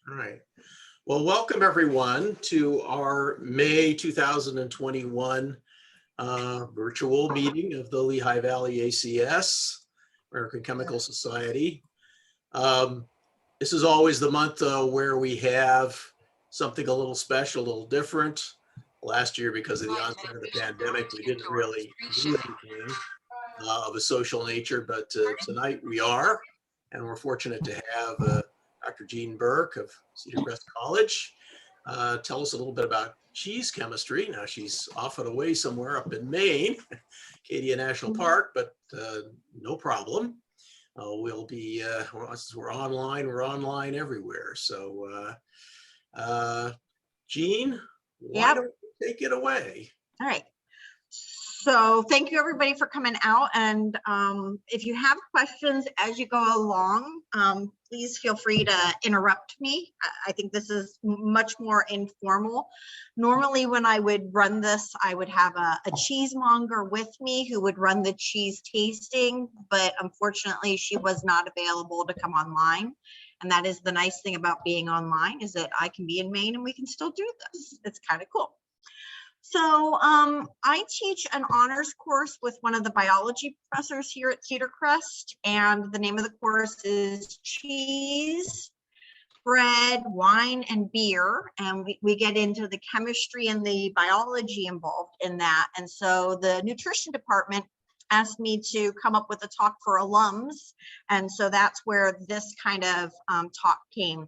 All right. Well, welcome everyone to our May 2021 virtual meeting of the Lehigh Valley ACS, American Chemical Society. This is always the month where we have something a little special, a little different. Last year, because of the onset of the pandemic, we didn't really do anything of a social nature, but tonight we are, and we're fortunate to have Dr. Jeanne Berk of Cedar Crest College tell us a little bit about cheese chemistry. Now she's off and away somewhere up in Maine, Acadia National Park, but no problem. We'll be, since we're online everywhere. So Jeanne, why don't you take it away? All right. So thank you everybody for coming out. And if you have questions as you go along, please feel free to interrupt me. I think this is much more informal. Normally when I would run this, I would have a cheesemonger with me who would run the cheese tasting, but unfortunately she was not available to come online. And that is the nice thing about being online, is that I can be in Maine and we can still do this. It's kind of cool. So I teach an honors course with one of the biology professors here at Cedar Crest, and the name of the course is Cheese, Bread, Wine, and Beer. And we get into the chemistry and the biology involved in that. And so the nutrition department asked me to come up with a talk for alums. And so that's where this kind of talk came.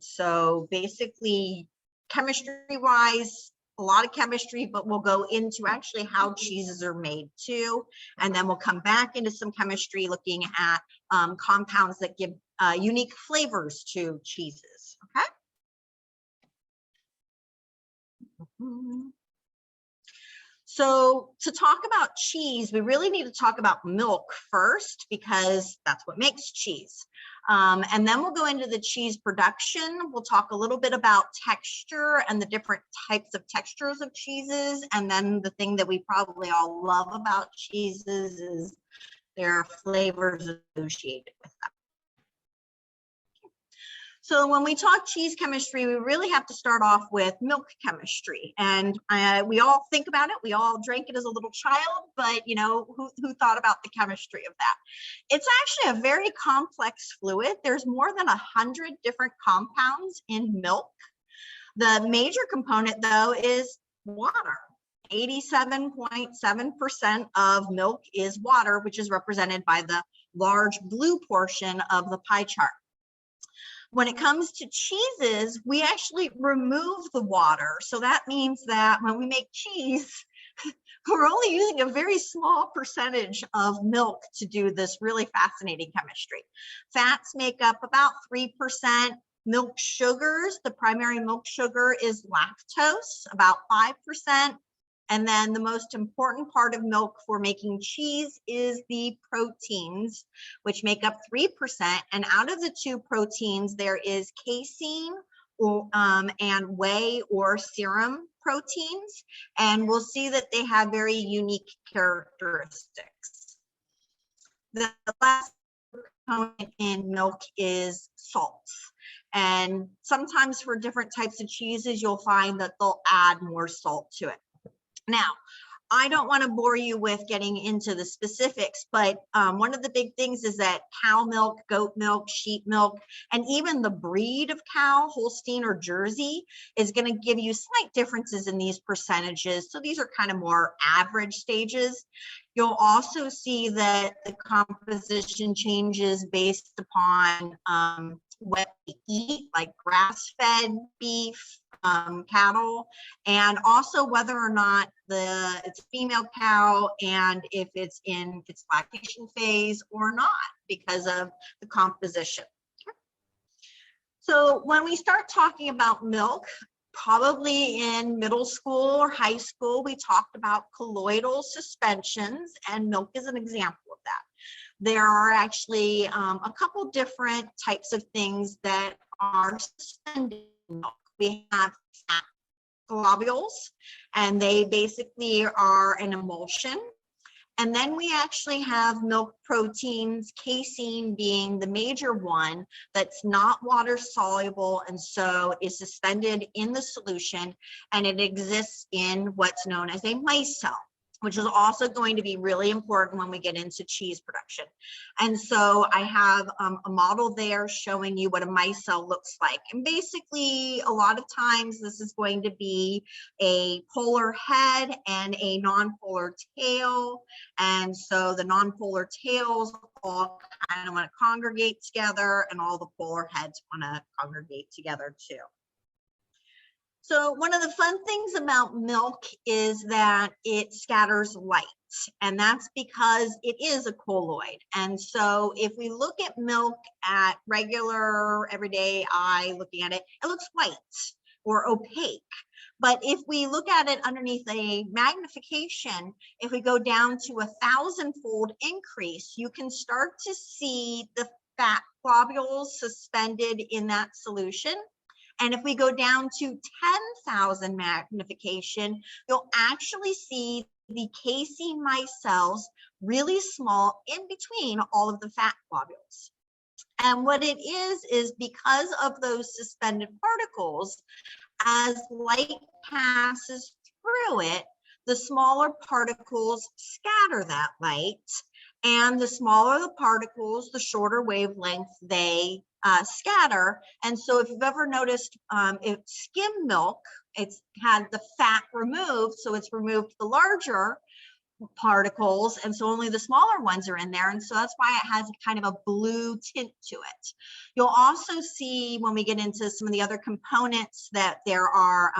So basically, chemistry-wise, a lot of chemistry, but we'll go into actually how cheeses are made too. And then we'll come back into some chemistry looking at compounds that give unique flavors to cheeses, okay? So to talk about cheese, we really need to talk about milk first, because that's what makes cheese. And then we'll go into the cheese production. We'll talk a little bit about texture and the different types of textures of cheeses. And then the thing that we probably all love about cheeses is their flavors associated with them. So when we talk cheese chemistry, we really have to start off with milk chemistry. And we all think about it. We all drank it as a little child, but you know, who thought about the chemistry of that? It's actually a very complex fluid. There's more than 100 different compounds in milk. The major component though is water. 87.7% of milk is water, which is represented by the large blue portion of the pie chart. When it comes to cheeses, we actually remove the water. So that means that when we make cheese, we're only using a very small percentage of milk to do this really fascinating chemistry. Fats make up about 3%. Milk sugars, the primary milk sugar is lactose, about 5%. And then the most important part of milk for making cheese is the proteins, which make up 3%. And out of the two proteins, there is casein and whey or serum proteins. And we'll see that they have very unique characteristics. The last component in milk is salts. And sometimes for different types of cheeses, you'll find that they'll add more salt to it. Now, I don't want to bore you with getting into the specifics, but one of the big things is that cow milk, goat milk, sheep milk, and even the breed of cow, Holstein or Jersey, is going to give you slight differences in these percentages. So these are kind of more average stages. You'll also see that the composition changes based upon what we eat, like grass-fed beef, cattle, and also whether or not it's a female cow and if it's in its lactation phase or not, because of the composition. So when we start talking about milk, probably in middle school or high school, we talked about colloidal suspensions, and milk is an example of that. There are actually a couple different types of things that are suspended in milk. We have fat globules, and they basically are an emulsion. And then we actually have milk proteins, casein being the major one that's not water soluble and so is suspended in the solution, and it exists in what's known as a micelle, which is also going to be really important when we get into cheese production. And so I have a model there showing you what a micelle looks like. And basically, a lot of times this is going to be a polar head and a non-polar tail. And so the non-polar tails all kind of want to congregate together, and all the polar heads want to congregate together too. So one of the fun things about milk is that it scatters light, and that's because it is a colloid. And so if we look at milk at regular everyday eye looking at it, it looks white or opaque. But if we look at it underneath a magnification, if we go down to 1,000-fold increase, you can start to see the fat globules suspended in that solution. And if we go down to 10,000 magnification, you'll actually see the casein micelles really small in between all of the fat globules. And what it is because of those suspended particles, as light passes through it, the smaller particles scatter that light. And the smaller the particles, the shorter wavelength they scatter. And so if you've ever noticed if skim milk, it's had the fat removed, so it's removed the larger particles, and so only the smaller ones are in there, and so that's why it has kind of a blue tint to it. You'll also see when we get into some of the other components that there are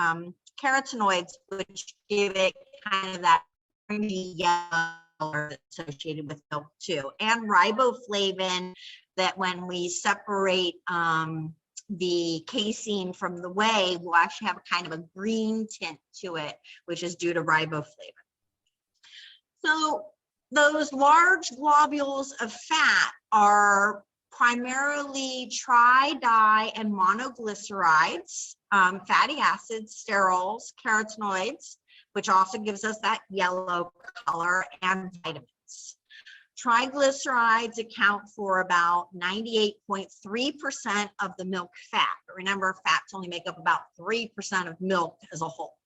carotenoids, which give it kind of that orangey yellow associated with milk too, and riboflavin, that when we separate the casein from the whey, will actually have a kind of a green tint to it, which is due to riboflavin. So those large globules of fat are primarily tri-, di-, and monoglycerides, fatty acids, sterols, carotenoids, which also gives us that yellow color, and vitamins. Triglycerides account for about 98.3% of the milk fat. But remember, fats only make up about 3% of milk as a whole.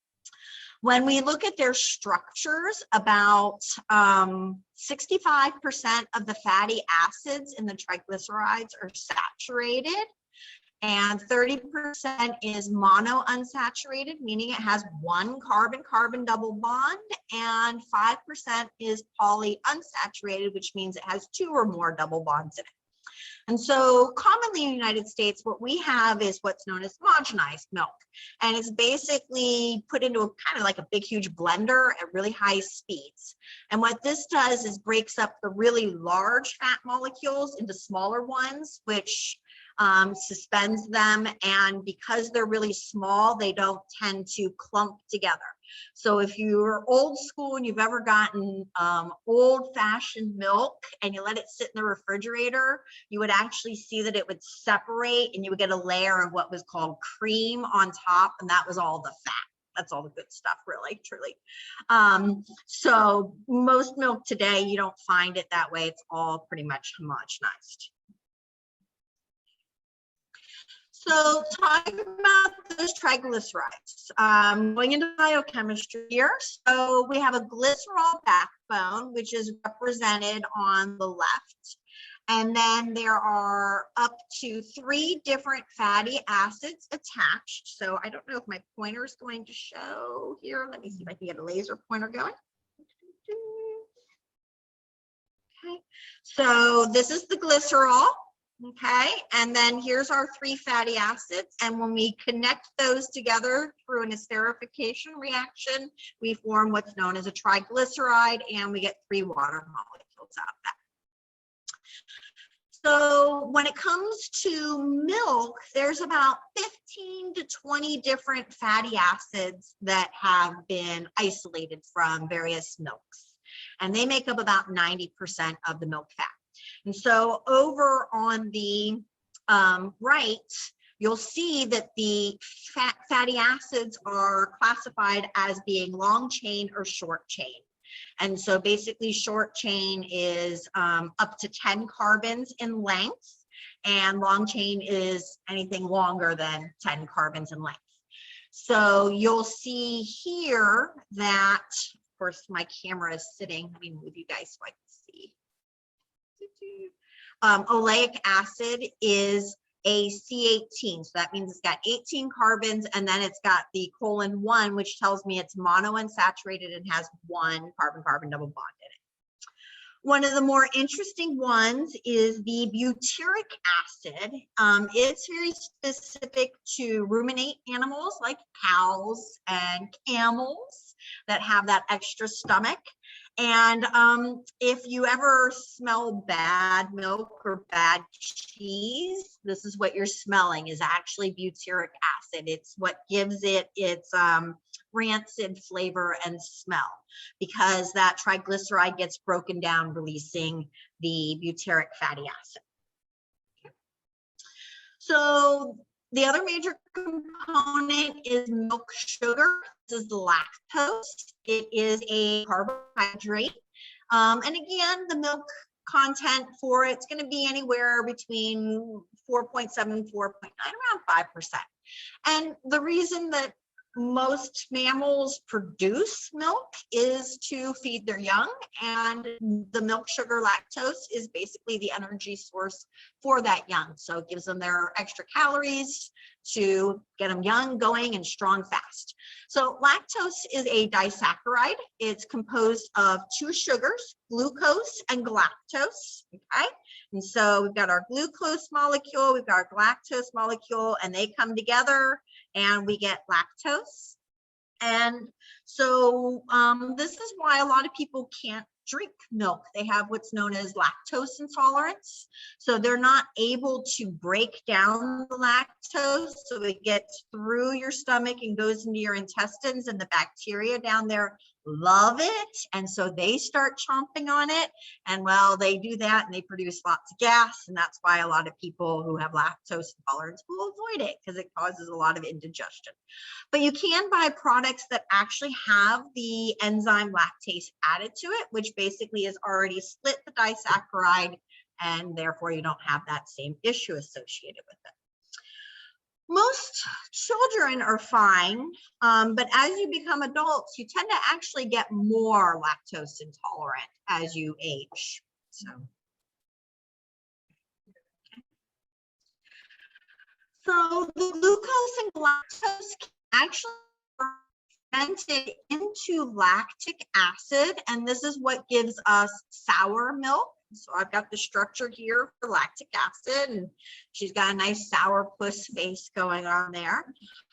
When we look at their structures, about 65% of the fatty acids in the triglycerides are saturated, and 30% is monounsaturated, meaning it has one carbon-carbon double bond, and 5% is polyunsaturated, which means it has two or more double bonds in it. And so commonly in the United States, what we have is what's known as homogenized milk. And it's basically put into a kind of like a big, huge blender at really high speeds. And what this does is breaks up the really large fat molecules into smaller ones, which suspends them. And because they're really small, they don't tend to clump together. So if you're old school and you've ever gotten old-fashioned milk and you let it sit in the refrigerator, you would actually see that it would separate and you would get a layer of what was called cream on top, and that was all the fat. That's all the good stuff, really, truly. So most milk today, you don't find it that way. It's all pretty much homogenized. So talking about those triglycerides, going into biochemistry here. So we have a glycerol backbone, which is represented on the left. And then there are up to 3 different fatty acids attached. So I don't know if my pointer is going to show here. Let me see if I can get a laser pointer going. Okay, so this is the glycerol. Okay, and then here's our 3 fatty acids. And when we connect those together through an esterification reaction, we form what's known as a triglyceride, and we get 3 water molecules out of that. So when it comes to milk, there's about 15 to 20 different fatty acids that have been isolated from various milks, and they make up about 90% of the milk fat. And so over on the right, you'll see that the fatty acids are classified as being long chain or short chain. And so basically short chain is up to 10 carbons in length, and long chain is anything longer than 10 carbons in length. So you'll see here that, of course, my camera is sitting. Let me move you guys so I can see. Oleic acid is a C18, so that means it's got 18 carbons, and then it's got the colon 1, which tells me it's monounsaturated and has one carbon-carbon double bond in it. One of the more interesting ones is the butyric acid. It's very specific to ruminate animals like cows and camels that have that extra stomach. And if you ever smell bad milk or bad cheese, this is what you're smelling, is actually butyric acid. It's what gives it its rancid flavor and smell, because that triglyceride gets broken down, releasing the butyric fatty acid. Okay. So the other major component is milk sugar. This is the lactose. It is a carbohydrate. And again, the milk content for it's going to be anywhere between 4.7 and 4.9, around 5%. And the reason that most mammals produce milk is to feed their young, and the milk sugar lactose is basically the energy source for that young. So it gives them their extra calories to get them young, going, and strong fast. So lactose is a disaccharide. It's composed of two sugars, glucose and galactose, okay? And so we've got our glucose molecule, we've got our galactose molecule, and they come together and we get lactose. And so this is why a lot of people can't drink milk. They have what's known as lactose intolerance. So they're not able to break down the lactose. So it gets through your stomach and goes into your intestines, and the bacteria down there love it. And so they start chomping on it. And well, they do that and they produce lots of gas. And that's why a lot of people who have lactose intolerance will avoid it, because it causes a lot of indigestion. But you can buy products that actually have the enzyme lactase added to it, which basically is already split the disaccharide, and therefore you don't have that same issue associated with it. Most children are fine, but as you become adults, you tend to actually get more lactose intolerant as you age. So the glucose and galactose can actually fermented into lactic acid, and this is what gives us sour milk. So I've got the structure here for lactic acid, and she's got a nice sour puss face going on there.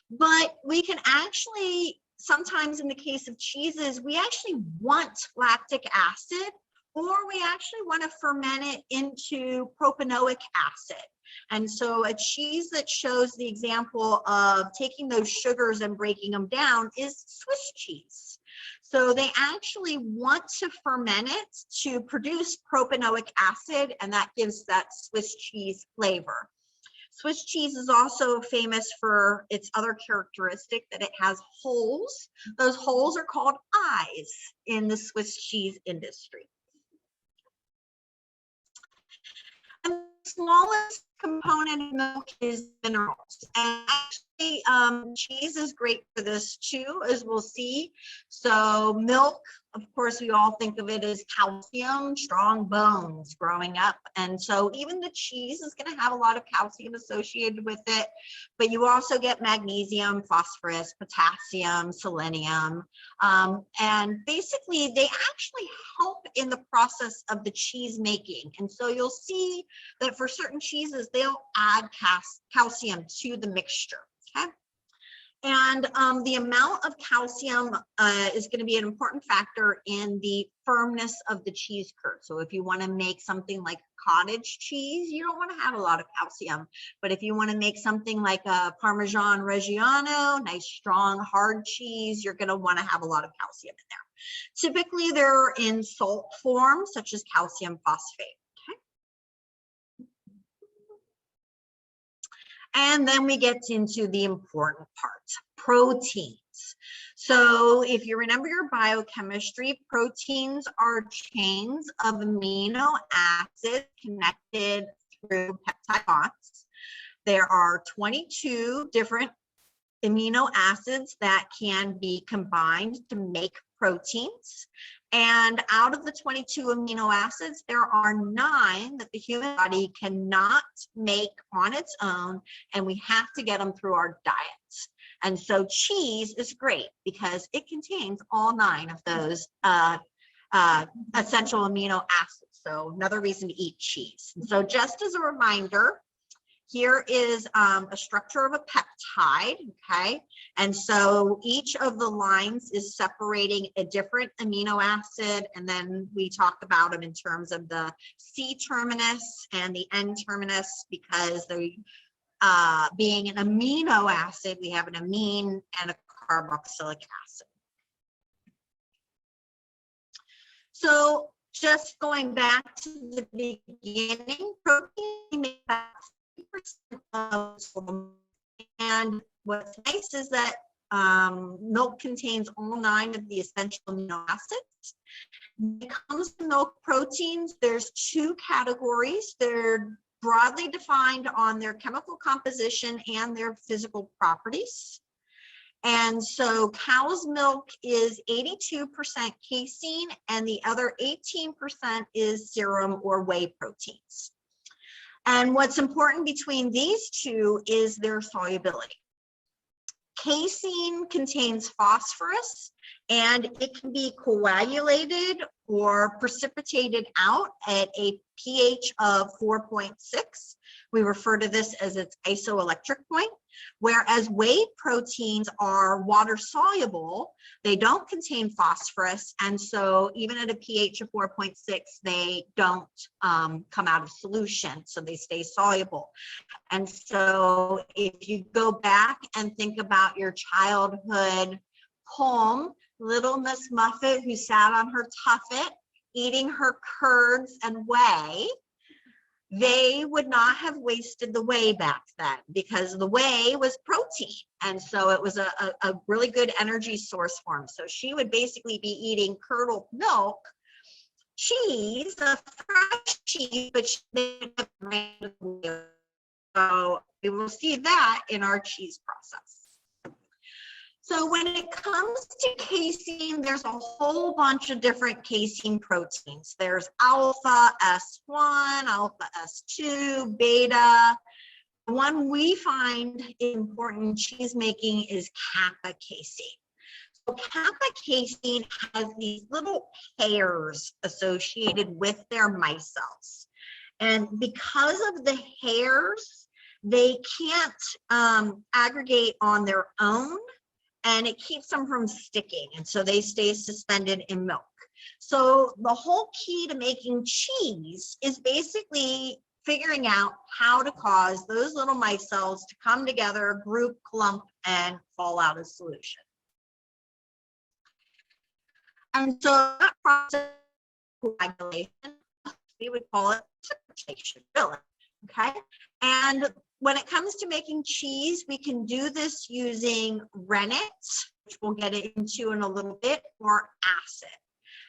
But we can actually, sometimes in the case of cheeses, we actually want lactic acid, or we actually want to ferment it into propanoic acid. And so a cheese that shows the example of taking those sugars and breaking them down is Swiss cheese. So they actually want to ferment it to produce propanoic acid, and that gives that Swiss cheese flavor. Swiss cheese is also famous for its other characteristic, that it has holes. Those holes are called eyes in the Swiss cheese industry. And the smallest component of milk is minerals. And actually, cheese is great for this too, as we'll see. So milk, of course, we all think of it as calcium, strong bones growing up. And so even the cheese is going to have a lot of calcium associated with it. But you also get magnesium, phosphorus, potassium, selenium. And basically, they actually help in the process of the cheese making. And so you'll see that for certain cheeses, they'll add calcium to the mixture. Okay. And the amount of calcium is going to be an important factor in the firmness of the cheese curd. So if you want to make something like cottage cheese, you don't want to have a lot of calcium. But if you want to make something like a Parmesan Reggiano, nice, strong, hard cheese, you're going to want to have a lot of calcium in there. Typically, they're in salt form, such as calcium phosphate. And then we get into the important part, proteins. So if you remember your biochemistry, proteins are chains of amino acids connected through peptide bonds. There are 22 different amino acids that can be combined to make proteins. And out of the 22 amino acids, there are 9 that the human body cannot make on its own, and we have to get them through our diets. And so cheese is great because it contains all 9 of those essential amino acids. So another reason to eat cheese. And so just as a reminder, here is a structure of a peptide, okay? And so each of the lines is separating a different amino acid, and then we talk about them in terms of the C terminus and the N terminus, because they, being an amino acid, we have an amine and a carboxylic acid. So just going back to the beginning, protein makes about 3% of, and what's nice is that milk contains all 9 of the essential amino acids. When it comes to milk proteins, there's 2 categories. They're broadly defined on their chemical composition and their physical properties. And so cow's milk is 82% casein, and the other 18% is serum or whey proteins. And what's important between these 2 is their solubility. Casein contains phosphorus, and it can be coagulated or precipitated out at a pH of 4.6. We refer to this as its isoelectric point, whereas whey proteins are water soluble. They don't contain phosphorus, and so even at a pH of 4.6, they don't come out of solution, so they stay soluble. And so if you go back and think about your childhood home, little Miss Muffet who sat on her tuffet eating her curds and whey, they would not have wasted the whey back then, because the whey was protein. And so it was a really good energy source for them. So she would basically be eating curdled milk, cheese, a fresh cheese, but she didn't have whey. So we will see that in our cheese process. So when it comes to casein, there's a whole bunch of different casein proteins. There's alpha S1, alpha S2, beta. The one we find important in cheese making is kappa casein. So kappa casein has these little hairs associated with their micelles. And because of the hairs, they can't aggregate on their own, and it keeps them from sticking, and so they stay suspended in milk. So the whole key to making cheese is basically figuring out how to cause those little micelles to come together, group, clump, and fall out of solution. And so that process of coagulation, we would call it precipitation, really, okay? And when it comes to making cheese, we can do this using rennet, which we'll get into in a little bit, or acid.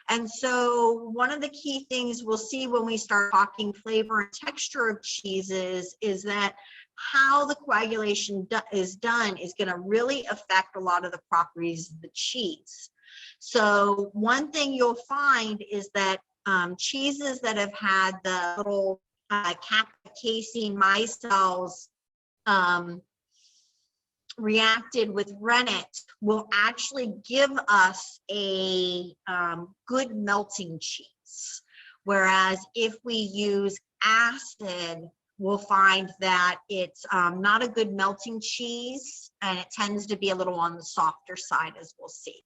And so one of the key things we'll see when we start talking flavor and texture of cheeses is that how the coagulation is done is going to really affect a lot of the properties of the cheese. So one thing you'll find is that cheeses that have had the little kappa casein micelles reacted with rennet will actually give us a good melting cheese. Whereas if we use acid, we'll find that it's not a good melting cheese, and it tends to be a little on the softer side, as we'll see.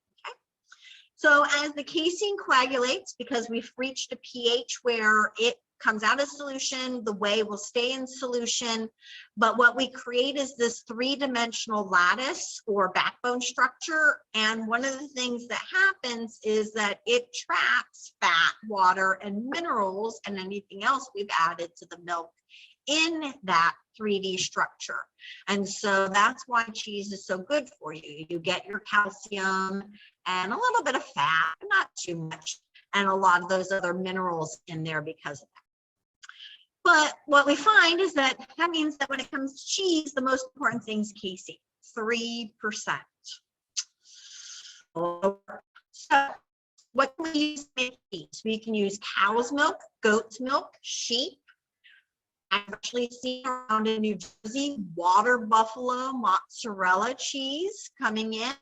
So as the casein coagulates, because we've reached a pH where it comes out of solution, the whey will stay in solution, but what we create is this 3-dimensional lattice or backbone structure. And one of the things that happens is that it traps fat, water, and minerals and anything else we've added to the milk in that 3D structure. And so that's why cheese is so good for you. You get your calcium and a little bit of fat, not too much, and a lot of those other minerals in there because of that. But what we find is that means that when it comes to cheese, the most important thing is casein, 3%. So what can we use to make cheese? We can use cow's milk, goat's milk, sheep. I've actually seen around in New Jersey, water buffalo mozzarella cheese coming in.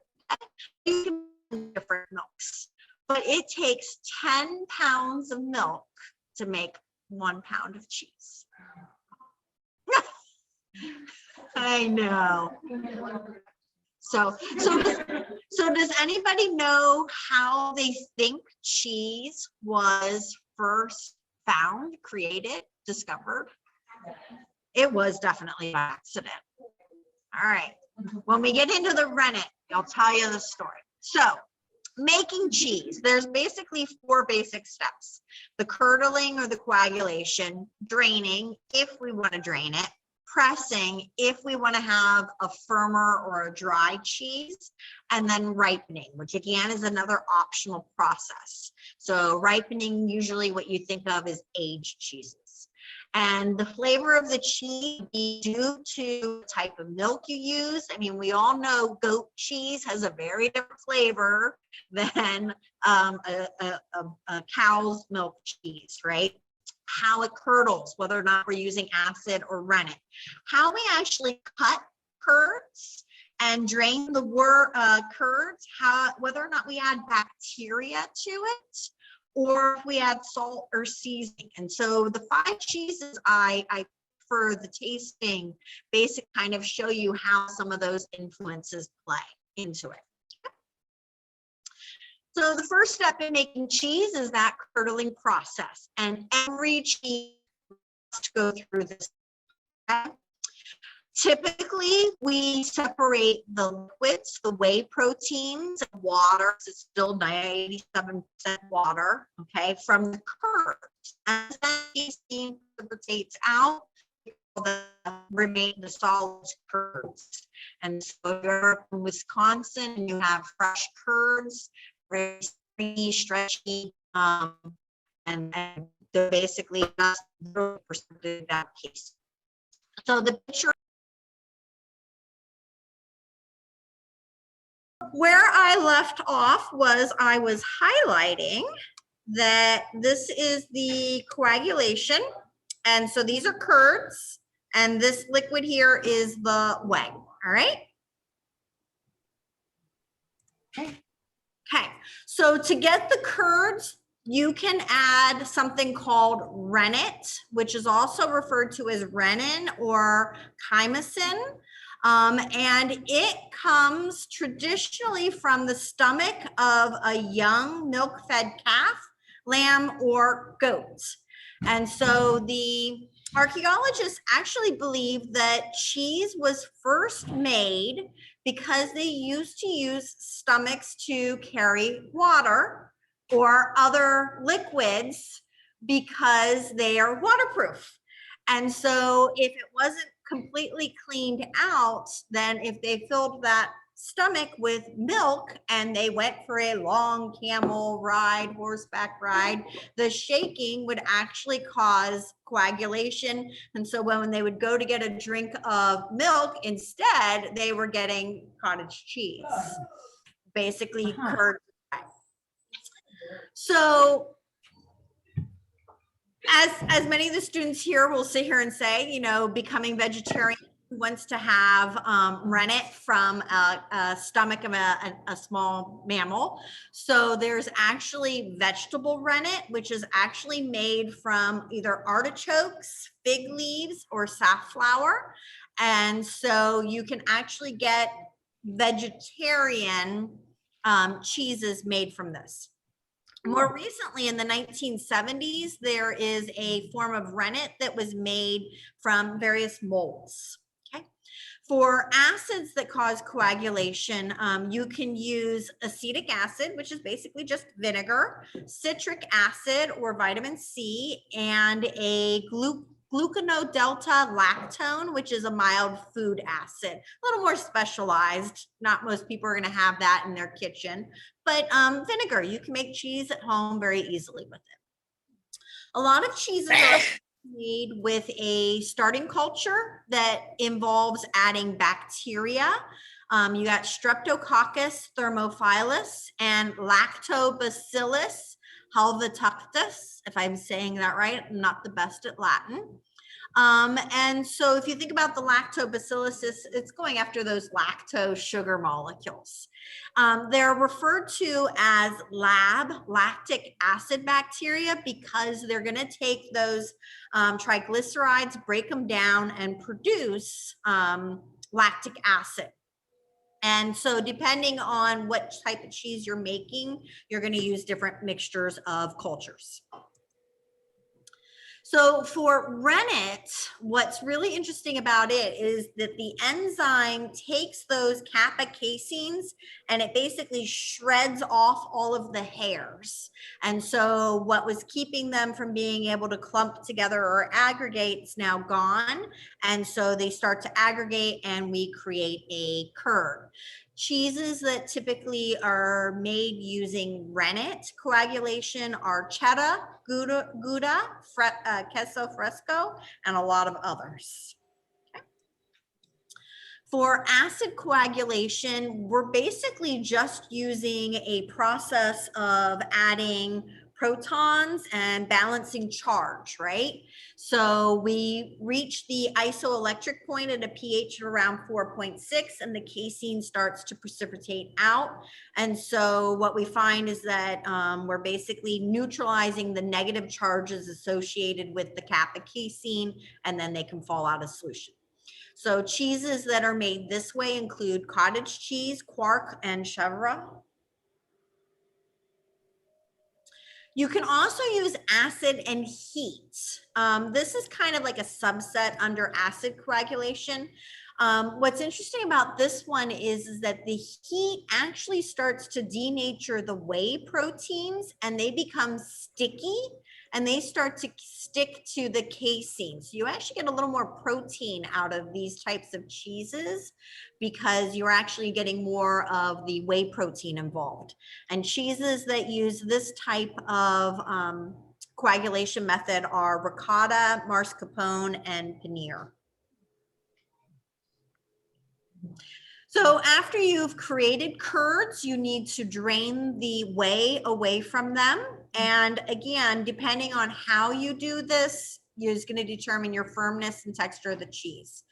You can use different milks, but it takes 10 pounds of milk to make 1 pound of cheese. I know. So does anybody know how they think cheese was first found, created, discovered? It was definitely by accident. All right. When we get into the rennet, I'll tell you the story. So making cheese, there's basically 4 basic steps: the curdling or the coagulation, draining if we want to drain it, pressing if we want to have a firmer or a dry cheese, and then ripening, which again is another optional process. So ripening, usually what you think of is aged cheeses. And the flavor of the cheese be due to the type of milk you use. I mean, we all know goat cheese has a very different flavor than a cow's milk cheese, right? How it curdles, whether or not we're using acid or rennet. How we actually cut curds and drain the curds, whether or not we add bacteria to it, or if we add salt or seasoning. And so the 5 cheeses I for the tasting basic kind of show you how some of those influences play into it. So the first step in making cheese is that curdling process, and every cheese must go through this. Okay? Typically, we separate the liquids, the whey proteins, and water. It's still 97% water, okay, from the curds. As that casein precipitates out, the solid curds. And so if you're from Wisconsin and you have fresh curds, very stringy, stretchy, and they're basically just 0% of that case. So the picture where I left off was I was highlighting that this is the coagulation. And so these are curds, and this liquid here is the whey. All right. Okay. So to get the curds, you can add something called rennet, which is also referred to as renin or chymosin. And it comes traditionally from the stomach of a young milk-fed calf, lamb, or goat. And so the archaeologists actually believe that cheese was first made because they used to use stomachs to carry water or other liquids because they are waterproof. And so if it wasn't completely cleaned out, then if they filled that stomach with milk and they went for a long camel ride, horseback ride, the shaking would actually cause coagulation. And so when they would go to get a drink of milk, instead they were getting cottage cheese, basically curd. So as many of the students here will sit here and say, you know, becoming vegetarian wants to have rennet from a stomach of a small mammal. So there's actually vegetable rennet, which is actually made from either artichokes, fig leaves, or safflower. And so you can actually get vegetarian cheeses made from this. More recently, in the 1970s, there is a form of rennet that was made from various molds. Okay. For acids that cause coagulation, you can use acetic acid, which is basically just vinegar, citric acid or vitamin C, and a gluconodelta-lactone, which is a mild food acid, a little more specialized. Not most people are going to have that in their kitchen, but vinegar, you can make cheese at home very easily with it. A lot of cheeses are made with a starting culture that involves adding bacteria. You got Streptococcus thermophilus and Lactobacillus halvituctus, if I'm saying that right. I'm not the best at Latin. And so if you think about the lactobacillus, it's going after those lactose sugar molecules. They're referred to as lactic acid bacteria because they're going to take those triglycerides, break them down, and produce lactic acid. And so depending on what type of cheese you're making, you're going to use different mixtures of cultures. So for rennet, what's really interesting about it is that the enzyme takes those kappa caseins and it basically shreds off all of the hairs. And so what was keeping them from being able to clump together or aggregate is now gone. And so they start to aggregate and we create a curd. Cheeses that typically are made using rennet coagulation are Cheddar, Gouda, Queso Fresco, and a lot of others. Okay. For acid coagulation, we're basically just using a process of adding protons and balancing charge, right? So we reach the isoelectric point at a pH of around 4.6 and the casein starts to precipitate out. And so what we find is that we're basically neutralizing the negative charges associated with the kappa casein, and then they can fall out of solution. So cheeses that are made this way include cottage cheese, quark, and chèvre. You can also use acid and heat. This is kind of like a subset under acid coagulation. What's interesting about this one is that the heat actually starts to denature the whey proteins and they become sticky and they start to stick to the casein. So you actually get a little more protein out of these types of cheeses because you're actually getting more of the whey protein involved. And cheeses that use this type of coagulation method are ricotta, mascarpone, and paneer. So after you've created curds, you need to drain the whey away from them. And again, depending on how you do this, is going to determine your firmness and texture of the cheese.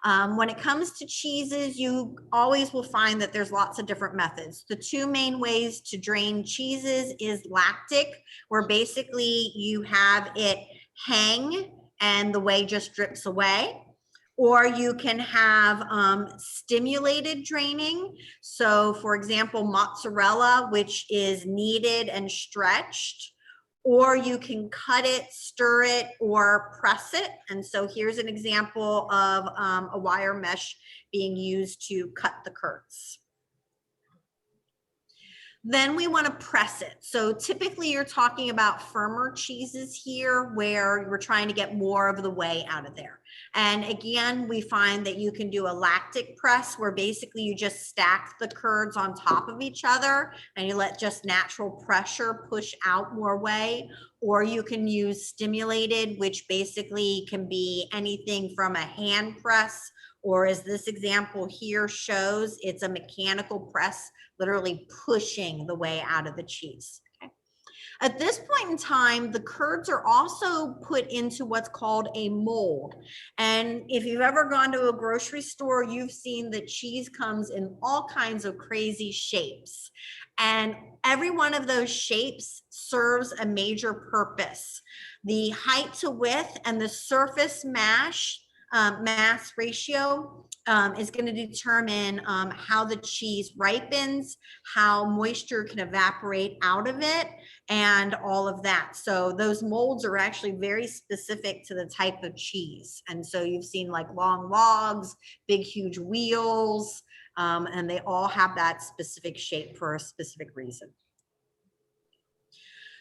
When it comes to cheeses, you always will find that there's lots of different methods. The two main ways to drain cheeses is lactic, where basically you have it hang and the whey just drips away. Or you can have stimulated draining. So for example, mozzarella, which is kneaded and stretched, or you can cut it, stir it, or press it. And so here's an example of a wire mesh being used to cut the curds. Then we want to press it. So typically you're talking about firmer cheeses here where we're trying to get more of the whey out of there. And again, we find that you can do a lactic press where basically you just stack the curds on top of each other and you let just natural pressure push out more whey. Or you can use stimulated, which basically can be anything from a hand press, or as this example here shows, it's a mechanical press, literally pushing the whey out of the cheese. Okay. At this point in time, the curds are also put into what's called a mold. And if you've ever gone to a grocery store, you've seen that cheese comes in all kinds of crazy shapes. And every one of those shapes serves a major purpose. The height to width and the surface mass ratio is going to determine how the cheese ripens, how moisture can evaporate out of it, and all of that. So those molds are actually very specific to the type of cheese. And so you've seen like long logs, big, huge wheels, and they all have that specific shape for a specific reason.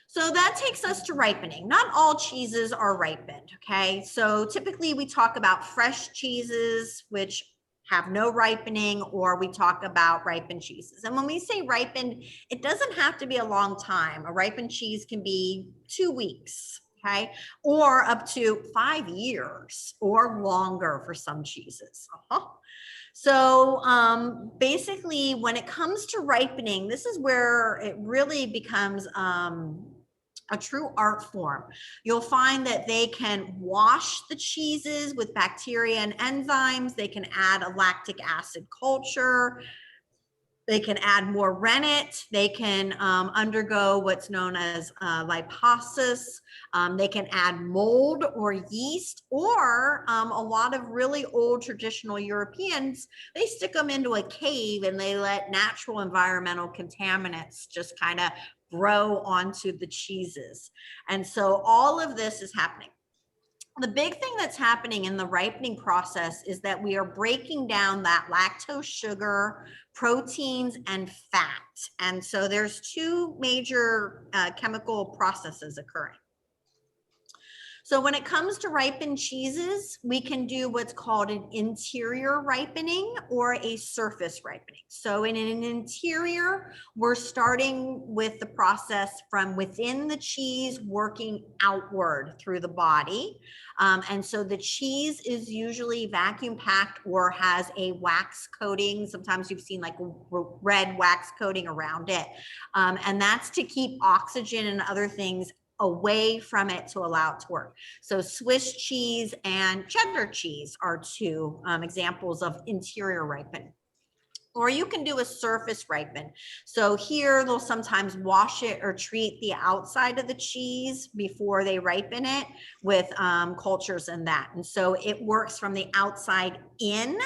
So that takes us to ripening. Not all cheeses are ripened, okay? So typically we talk about fresh cheeses, which have no ripening, or we talk about ripened cheeses. And when we say ripened, it doesn't have to be a long time. A ripened cheese can be 2 weeks, okay? Or up to 5 years or longer for some cheeses. So basically, when it comes to ripening, this is where it really becomes a true art form. You'll find that they can wash the cheeses with bacteria and enzymes. They can add a lactic acid culture. They can add more rennet. They can undergo what's known as lipolysis. They can add mold or yeast, or a lot of really old traditional Europeans, they stick them into a cave and they let natural environmental contaminants just kind of grow onto the cheeses. And so all of this is happening. The big thing that's happening in the ripening process is that we are breaking down that lactose, sugar, proteins, and fat. And so there's 2 major chemical processes occurring. So when it comes to ripened cheeses, we can do what's called an interior ripening or a surface ripening. So in an interior, we're starting with the process from within the cheese working outward through the body. And so the cheese is usually vacuum packed or has a wax coating. Sometimes you've seen like a red wax coating around it. And that's to keep oxygen and other things away from it to allow it to work. So Swiss cheese and cheddar cheese are 2 examples of interior ripen. Or you can do a surface ripen. So here they'll sometimes wash it or treat the outside of the cheese before they ripen it with cultures and that. And so it works from the outside in.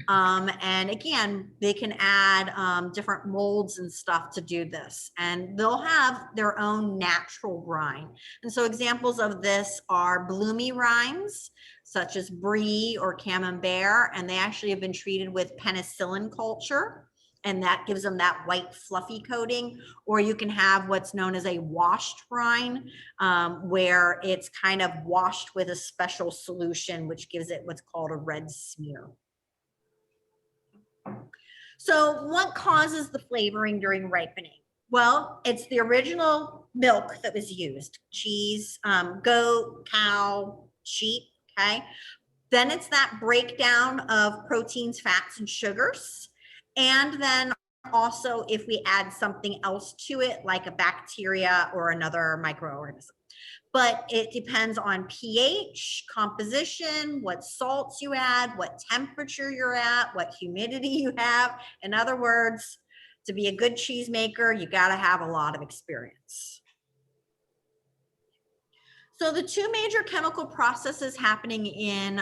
And again, they can add different molds and stuff to do this. And they'll have their own natural rind. And so examples of this are bloomy rinds, such as Brie or Camembert, and they actually have been treated with penicillin culture, and that gives them that white fluffy coating. Or you can have what's known as a washed rind, where it's kind of washed with a special solution, which gives it what's called a red smear. So what causes the flavoring during ripening? Well, it's the original milk that was used, cheese, goat, cow, sheep, okay? Then it's that breakdown of proteins, fats, and sugars. And then also if we add something else to it, like a bacteria or another microorganism. But it depends on pH, composition, what salts you add, what temperature you're at, what humidity you have. In other words, to be a good cheesemaker, you got to have a lot of experience. So the 2 major chemical processes happening in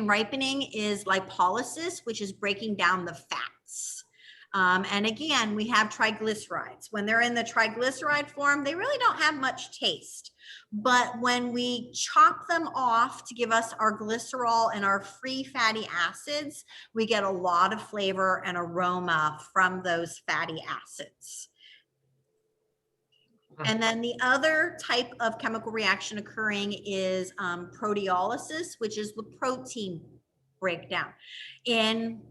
ripening is lipolysis, which is breaking down the fats. And again, we have triglycerides. When they're in the triglyceride form, they really don't have much taste. But when we chop them off to give us our glycerol and our free fatty acids, we get a lot of flavor and aroma from those fatty acids. And then the other type of chemical reaction occurring is proteolysis, which is the protein breakdown. In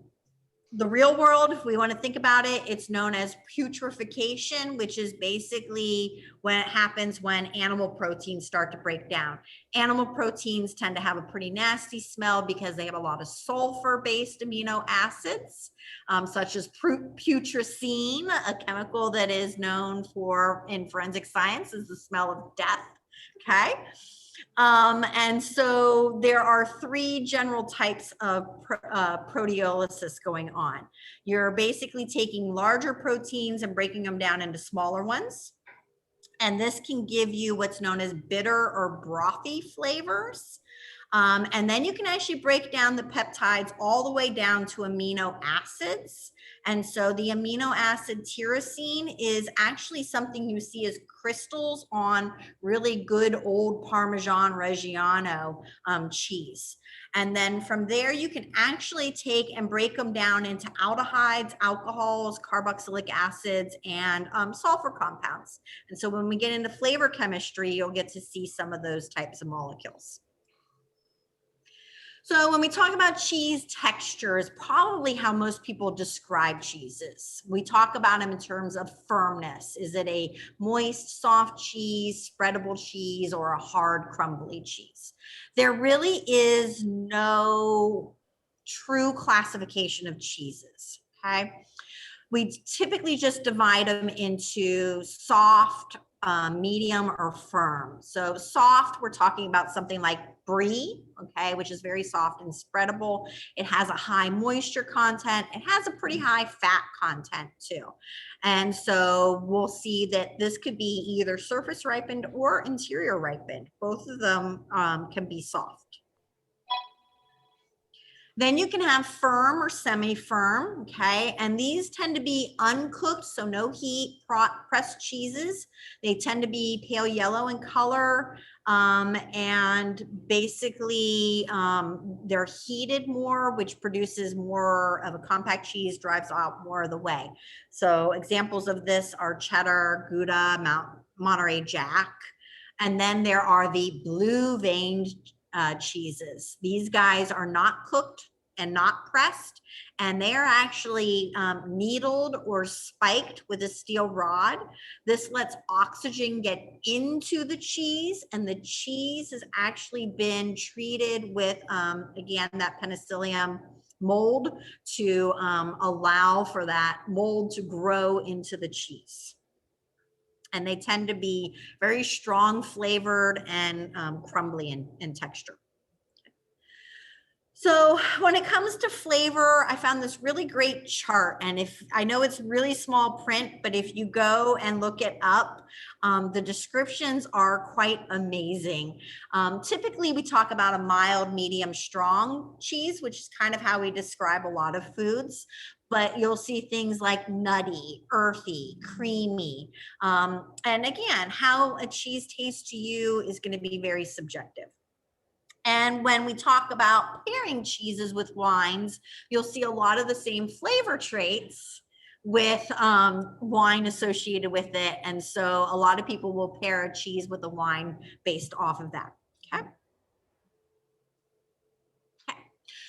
the real world, if we want to think about it, it's known as putrefaction, which is basically when it happens when animal proteins start to break down. Animal proteins tend to have a pretty nasty smell because they have a lot of sulfur-based amino acids, such as putrescine, a chemical that is known for, in forensic science, is the smell of death, okay? And so there are 3 general types of proteolysis going on. You're basically taking larger proteins and breaking them down into smaller ones. And this can give you what's known as bitter or brothy flavors. And then you can actually break down the peptides all the way down to amino acids. And so the amino acid tyrosine is actually something you see as crystals on really good old Parmesan Reggiano cheese. And then from there, you can actually take and break them down into aldehydes, alcohols, carboxylic acids, and sulfur compounds. And so when we get into flavor chemistry, you'll get to see some of those types of molecules. So when we talk about cheese texture is probably how most people describe cheeses. We talk about them in terms of firmness. Is it a moist, soft cheese, spreadable cheese, or a hard, crumbly cheese? There really is no true classification of cheeses, okay? We typically just divide them into soft, medium, or firm. So soft, we're talking about something like Brie, okay, which is very soft and spreadable. It has a high moisture content. It has a pretty high fat content too. And so we'll see that this could be either surface ripened or interior ripened. Both of them can be soft. Then you can have firm or semi-firm, okay? And these tend to be uncooked, so no heat, pressed cheeses. They tend to be pale yellow in color, and basically they're heated more, which produces more of a compact cheese, drives out more of the whey. So examples of this are Cheddar, Gouda, Monterey Jack. And then there are the blue veined cheeses. These guys are not cooked and not pressed, and they are actually needled or spiked with a steel rod. This lets oxygen get into the cheese, and the cheese has actually been treated with, again, that penicillium mold to allow for that mold to grow into the cheese. And they tend to be very strong flavored and crumbly in texture. So when it comes to flavor, I found this really great chart. And if I know it's really small print, but if you go and look it up, the descriptions are quite amazing. Typically, we talk about a mild, medium, strong cheese, which is kind of how we describe a lot of foods. But you'll see things like nutty, earthy, creamy. And again, how a cheese tastes to you is going to be very subjective. And when we talk about pairing cheeses with wines, you'll see a lot of the same flavor traits with wine associated with it. And so a lot of people will pair a cheese with a wine based off of that. Okay.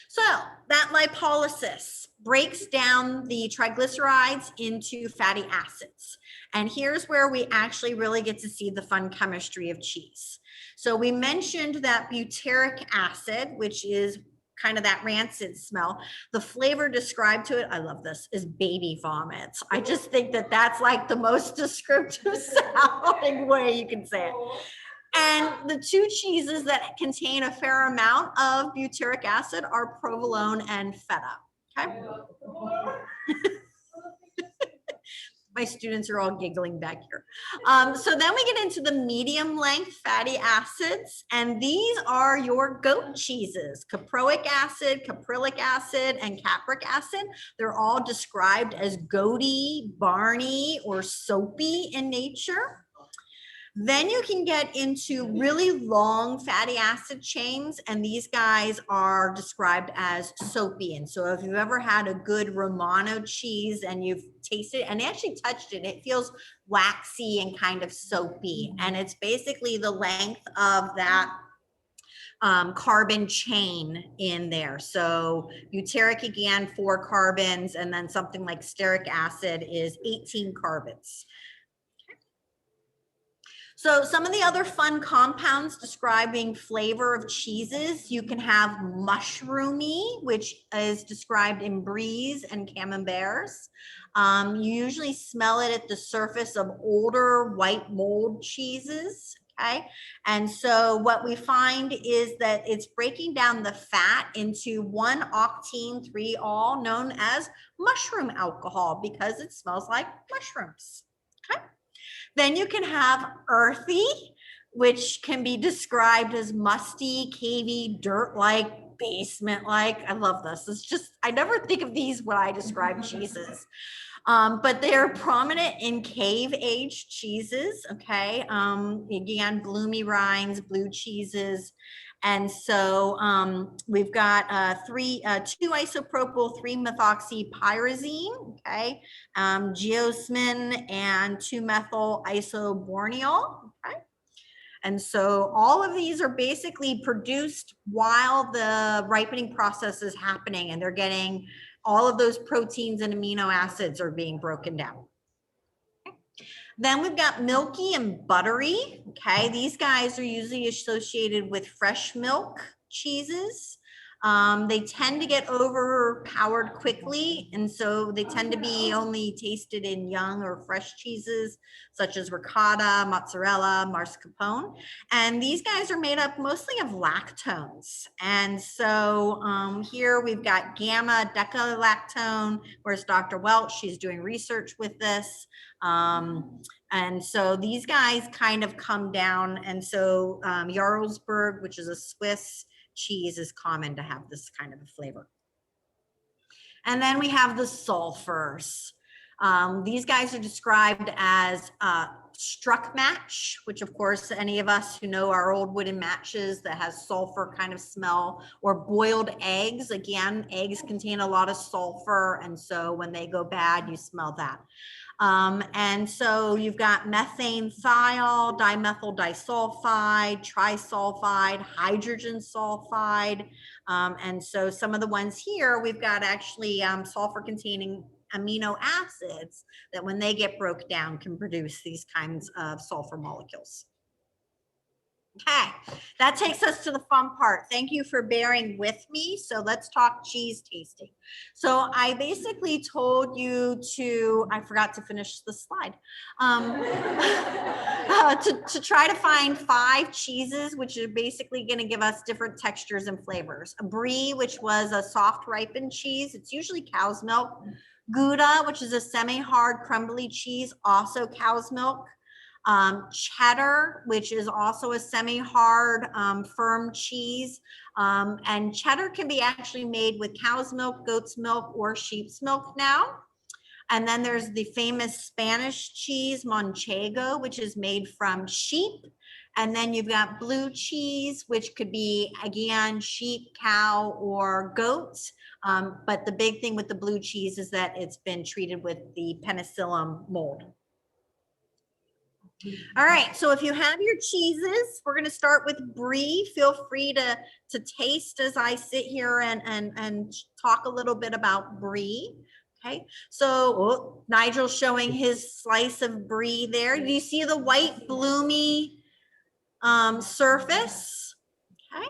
So that lipolysis breaks down the triglycerides into fatty acids. And here's where we actually really get to see the fun chemistry of cheese. So we mentioned that butyric acid, which is kind of that rancid smell. The flavor described to it, I love this, is baby vomit. I just think that that's like the most descriptive sounding way you can say it. And the two cheeses that contain a fair amount of butyric acid are provolone and feta, okay? My students are all giggling back here. So then we get into the medium length fatty acids, and these are your goat cheeses: caproic acid, caprylic acid, and capric acid. They're all described as goaty, barny, or soapy in nature. Then you can get into really long fatty acid chains, and these guys are described as soapy. And so if you've ever had a good Romano cheese and you've tasted it and actually touched it, it feels waxy and kind of soapy. And it's basically the length of that carbon chain in there. So butyric, again, 4 carbons, and then something like stearic acid is 18 carbons. So some of the other fun compounds describing flavor of cheeses, you can have mushroomy, which is described in Bries and camemberts. You usually smell it at the surface of older white mold cheeses, okay? And so what we find is that it's breaking down the fat into 1-octene 3-ol, known as mushroom alcohol, because it smells like mushrooms, okay? Then you can have earthy, which can be described as musty, cavey, dirt-like, basement-like. I love this. It's just, I never think of these when I describe cheeses. But they're prominent in cave-aged cheeses, okay? Again, bloomy rinds, blue cheeses. And so we've got 2-isopropyl 3-methoxypyrazine, okay? Geosmin and 2-methyl isoborneol, okay? And so all of these are basically produced while the ripening process is happening, and they're getting all of those proteins and amino acids are being broken down. Okay. Then we've got milky and buttery. Okay, these guys are usually associated with fresh milk cheeses. They tend to get overpowered quickly, and so they tend to be only tasted in young or fresh cheeses, such as ricotta, mozzarella, mascarpone. And these guys are made up mostly of lactones. And so here we've got gamma decalactone, whereas Dr. Welch, she's doing research with this. And so these guys kind of come down. And so Jarlsberg, which is a Swiss cheese, is common to have this kind of a flavor. And then we have the sulfurs. These guys are described as struck match, which of course any of us who know our old wooden matches that has sulfur kind of smell, or boiled eggs. Again, eggs contain a lot of sulfur, and so when they go bad, you smell that. And so you've got methane thiol, dimethyl disulfide, trisulfide, hydrogen sulfide. And so some of the ones here, we've got actually sulfur containing amino acids that when they get broke down can produce these kinds of sulfur molecules. Okay, that takes us to the fun part. Thank you for bearing with me. So let's talk cheese tasting. So I basically told you to, I forgot to finish the slide, to try to find 5 cheeses, which are basically going to give us different textures and flavors. A Brie, which was a soft ripened cheese. It's usually cow's milk. Gouda, which is a semi-hard crumbly cheese, also cow's milk. Cheddar, which is also a semi-hard firm cheese. And cheddar can be actually made with cow's milk, goat's milk, or sheep's milk now. And then there's the famous Spanish cheese, Manchego, which is made from sheep. And then you've got blue cheese, which could be, again, sheep, cow, or goat. But the big thing with the blue cheese is that it's been treated with the penicillin mold. All right, so if you have your cheeses, we're going to start with Brie. Feel free to taste as I sit here and talk a little bit about Brie. Okay, so Nigel's showing his slice of Brie there. Do you see the white bloomy surface? Okay,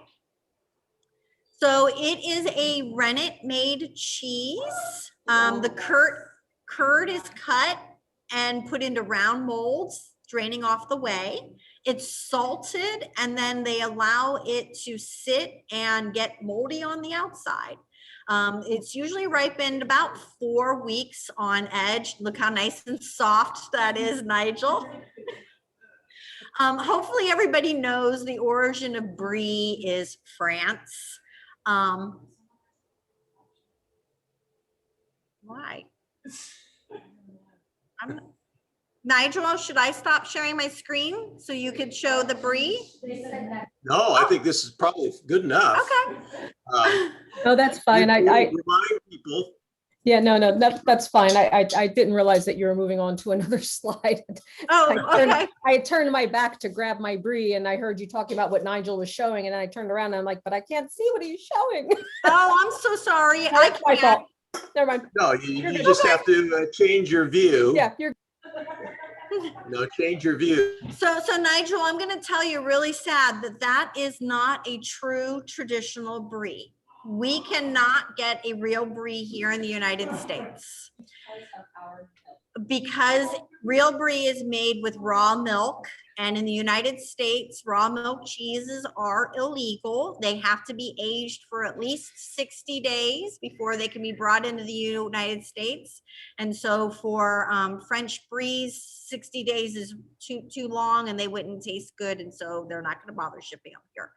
so it is a rennet made cheese. The curd is cut and put into round molds, draining off the whey. It's salted, and then they allow it to sit and get moldy on the outside. It's usually ripened about 4 weeks on edge. Look how nice and soft that is, Nigel. Hopefully everybody knows the origin of Brie is France. Why? Nigel, should I stop sharing my screen so you could show the Brie? No, I think this is probably good enough. Okay. No, that's fine. I remind people. Yeah, no, that's fine. I didn't realize that you were moving on to another slide. Oh, okay. I turned my back to grab my Brie, and I heard you talking about what Nigel was showing, and then I turned around and I'm like, but I can't see what he's showing. Oh, I'm so sorry. That's my fault. Never mind. No, you just have to change your view. Yeah, you're. No, change your view. So Nigel, I'm going to tell you really sad that is not a true traditional Brie. We cannot get a real Brie here in the United States because real Brie is made with raw milk And in the United States, raw milk cheeses are illegal. They have to be aged for at least 60 days before they can be brought into the United States. And so for French Bries, 60 days is too long and they wouldn't taste good. And so they're not going to bother shipping them here.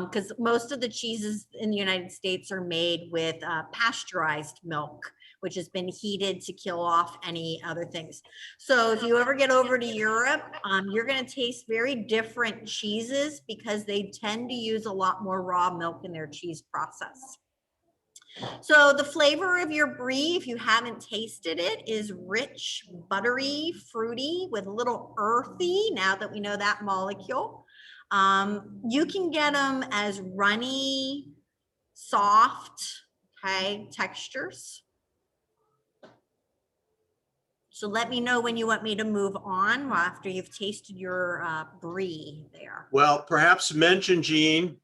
Because most of the cheeses in the United States are made with pasteurized milk, which has been heated to kill off any other things. So if you ever get over to Europe, you're going to taste very different cheeses because they tend to use a lot more raw milk in their cheese process. So the flavor of your Brie, if you haven't tasted it, is rich, buttery, fruity with a little earthy, now that we know that molecule. You can get them as runny, soft, okay, textures. So let me know when you want me to move on after you've tasted your Brie there. Well, perhaps mention, Jeanne,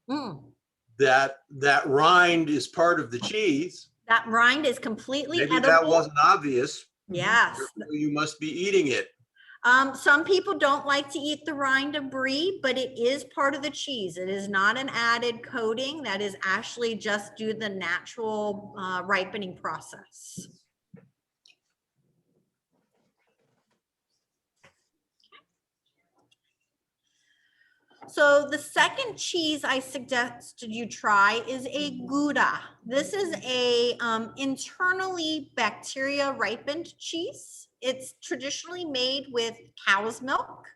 that rind is part of the cheese. That rind is completely Maybe edible. that wasn't obvious. Yes. You must be eating it. Some people don't like to eat the rind of Brie, but it is part of the cheese. It is not an added coating. That is actually just due to the natural ripening process. So the second cheese I suggested you try is a Gouda. This is a internally bacteria ripened cheese. It's traditionally made with cow's milk.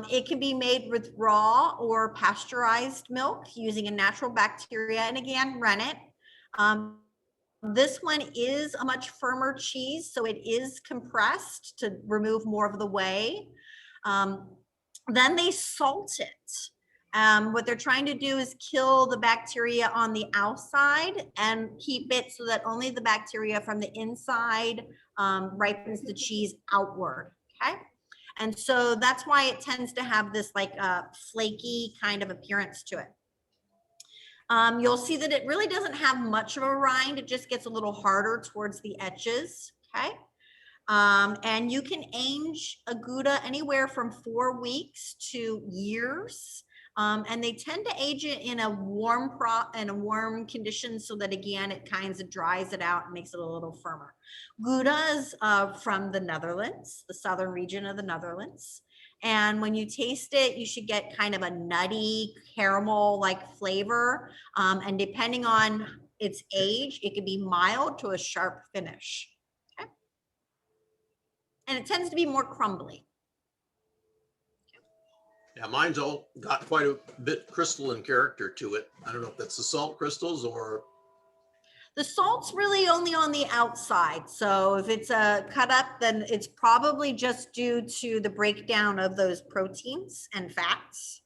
It can be made with raw or pasteurized milk using a natural bacteria, and again, rennet. This one is a much firmer cheese, so it is compressed to remove more of the whey. Then they salt it. What they're trying to do is kill the bacteria on the outside and keep it so that only the bacteria from the inside ripens the cheese outward, okay? And so that's why it tends to have this like flaky kind of appearance to it. You'll see that it really doesn't have much of a rind. It just gets a little harder towards the edges, okay? And you can age a Gouda anywhere from 4 weeks to years. And they tend to age it in a warm condition so that again, it kind of dries it out and makes it a little firmer. Gouda is from the Netherlands, the southern region of the Netherlands. And when you taste it, you should get kind of a nutty caramel-like flavor. And depending on its age, it can be mild to a sharp finish. Okay. And it tends to be more crumbly. Yeah, mine's all got quite a bit crystalline character to it. I don't know if that's the salt crystals or. The salt's really only on the outside. So if it's cut up, then it's probably just due to the breakdown of those proteins and fats.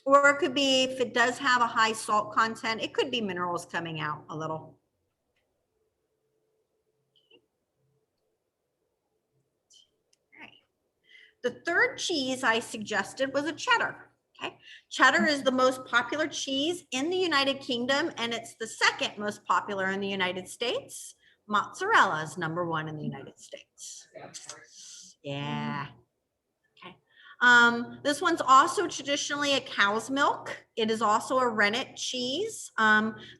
Or it could be, if it does have a high salt content, it could be minerals coming out a little. The third cheese I suggested was a cheddar. Okay. Cheddar is the most popular cheese in the United Kingdom, and it's the second most popular in the United States. Mozzarella is #1 in the United States. Yeah. Okay. This one's also traditionally a cow's milk. It is also a rennet cheese.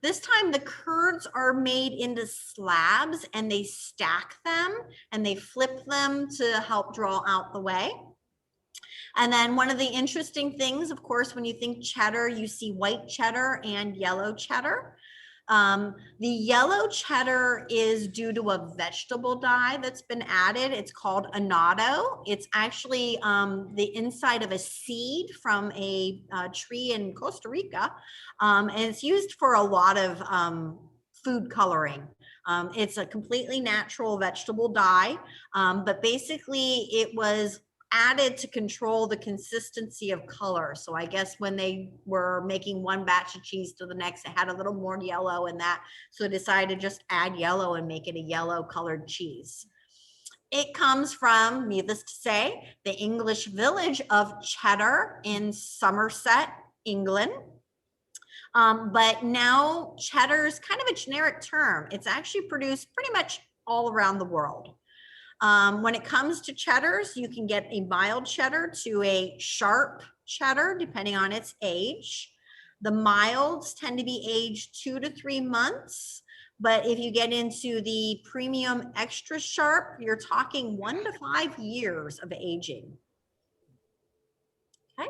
This time the curds are made into slabs and they stack them and they flip them to help draw out the whey. And then one of the interesting things, of course, when you think cheddar, you see white cheddar and yellow cheddar. The yellow cheddar is due to a vegetable dye that's been added. It's called annatto. It's actually the inside of a seed from a tree in Costa Rica. And it's used for a lot of food coloring. It's a completely natural vegetable dye, but basically it was added to control the consistency of color. So I guess when they were making one batch of cheese to the next, it had a little more yellow in that. So they decided to just add yellow and make it a yellow colored cheese. It comes from, needless to say, the English village of Cheddar in Somerset, England. But now cheddar is kind of a generic term. It's actually produced pretty much all around the world. When it comes to cheddars, you can get a mild cheddar to a sharp cheddar, depending on its age. The milds tend to be aged 2 to 3 months. But if you get into the premium extra sharp, you're talking 1 to 5 years of aging. Okay.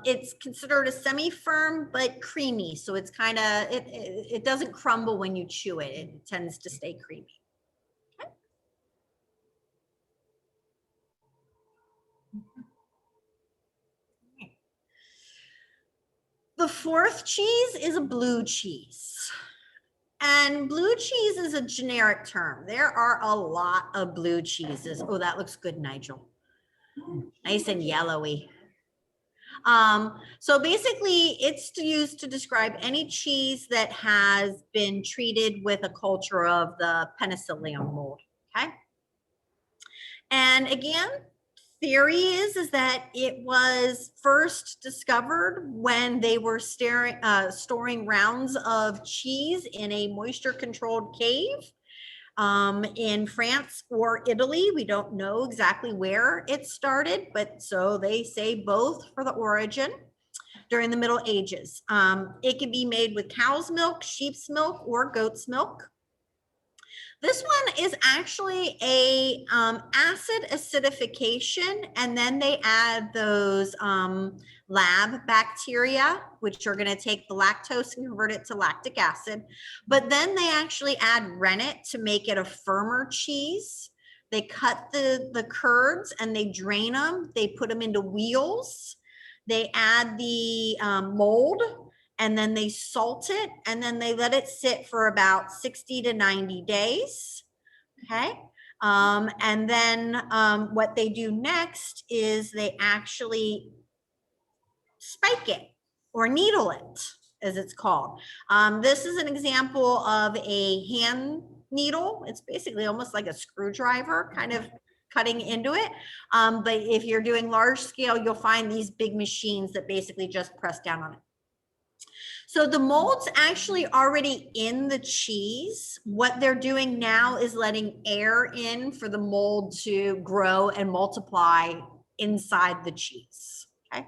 It's considered a semi-firm but creamy. So it's kind of, it doesn't crumble when you chew it. It tends to stay creamy. Okay. The fourth cheese is a blue cheese. And blue cheese is a generic term. There are a lot of blue cheeses. Oh, that looks good, Nigel. Nice and yellowy. So basically it's used to describe any cheese that has been treated with a culture of the penicillium mold, okay? And again, theory is that it was first discovered when they were storing rounds of cheese in a moisture controlled cave in France or Italy. We don't know exactly where it started, but so they say both for the origin during the Middle Ages. It can be made with cow's milk, sheep's milk, or goat's milk. This one is actually a acid acidification, and then they add those lab bacteria, which are going to take the lactose and convert it to lactic acid. But then they actually add rennet to make it a firmer cheese. They cut the curds and they drain them. They put them into wheels. They add the mold, and then they salt it, and then they let it sit for about 60 to 90 days. Okay. And then what they do next is they actually spike it or needle it, as it's called. This is an example of a hand needle. It's basically almost like a screwdriver kind of cutting into it. But if you're doing large scale, you'll find these big machines that basically just press down on it. So the mold's actually already in the cheese. What they're doing now is letting air in for the mold to grow and multiply inside the cheese. Okay.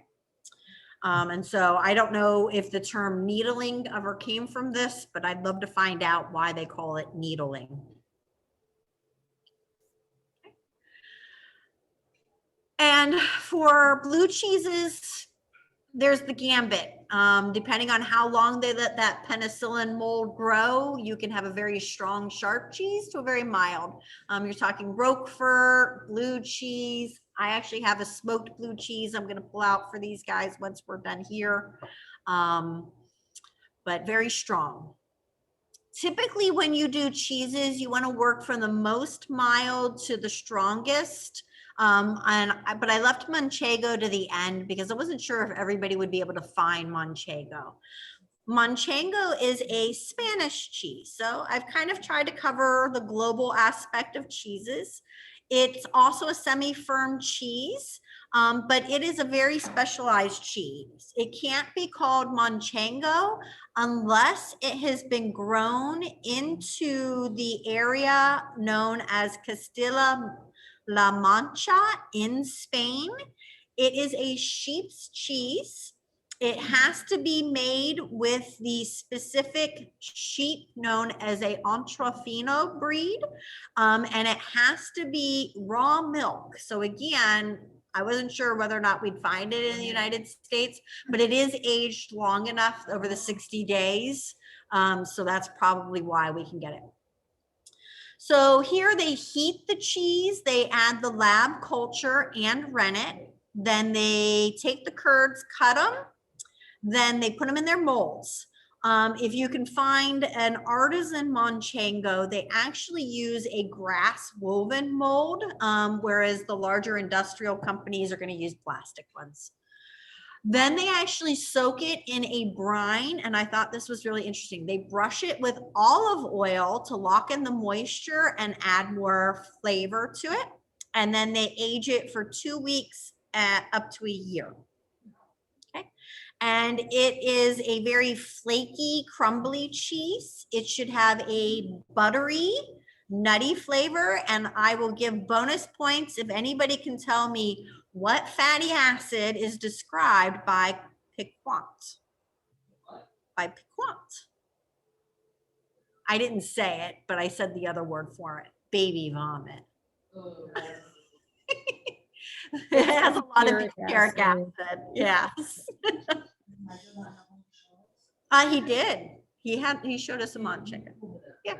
And so I don't know if the term needling ever came from this, but I'd love to find out why they call it needling. And for blue cheeses, there's the gambit. Depending on how long they let that penicillin mold grow, you can have a very strong, sharp cheese to a very mild. You're talking Roquefort, blue cheese. I actually have a smoked blue cheese I'm going to pull out for these guys once we're done here. But very strong. Typically, when you do cheeses, you want to work from the most mild to the strongest. But I left Manchego to the end because I wasn't sure if everybody would be able to find Manchego. Manchego is a Spanish cheese. So I've kind of tried to cover the global aspect of cheeses. It's also a semi-firm cheese, but it is a very specialized cheese. It can't be called Manchego unless it has been grown into the area known as Castilla-La Mancha in Spain. It is a sheep's cheese. It has to be made with the specific sheep known as a Entrefino breed, and it has to be raw milk. So again, I wasn't sure whether or not we'd find it in the United States, but it is aged long enough over the 60 days. So that's probably why we can get it. So here they heat the cheese, they add the lab culture and rennet, then they take the curds, cut them, then they put them in their molds. If you can find an artisan Manchego, they actually use a grass woven mold, whereas the larger industrial companies are going to use plastic ones. Then they actually soak it in a brine, and I thought this was really interesting. They brush it with olive oil to lock in the moisture and add more flavor to it. And then they age it for 2 weeks up to a year. Okay. And it is a very flaky, crumbly cheese. It should have a buttery nutty flavor, and I will give bonus points if anybody can tell me what fatty acid is described by piquant. By piquant. I didn't say it, but I said the other word for it. Baby vomit. It has a lot of butyric acid. Yes. He did. He showed us a Manchego. Yeah.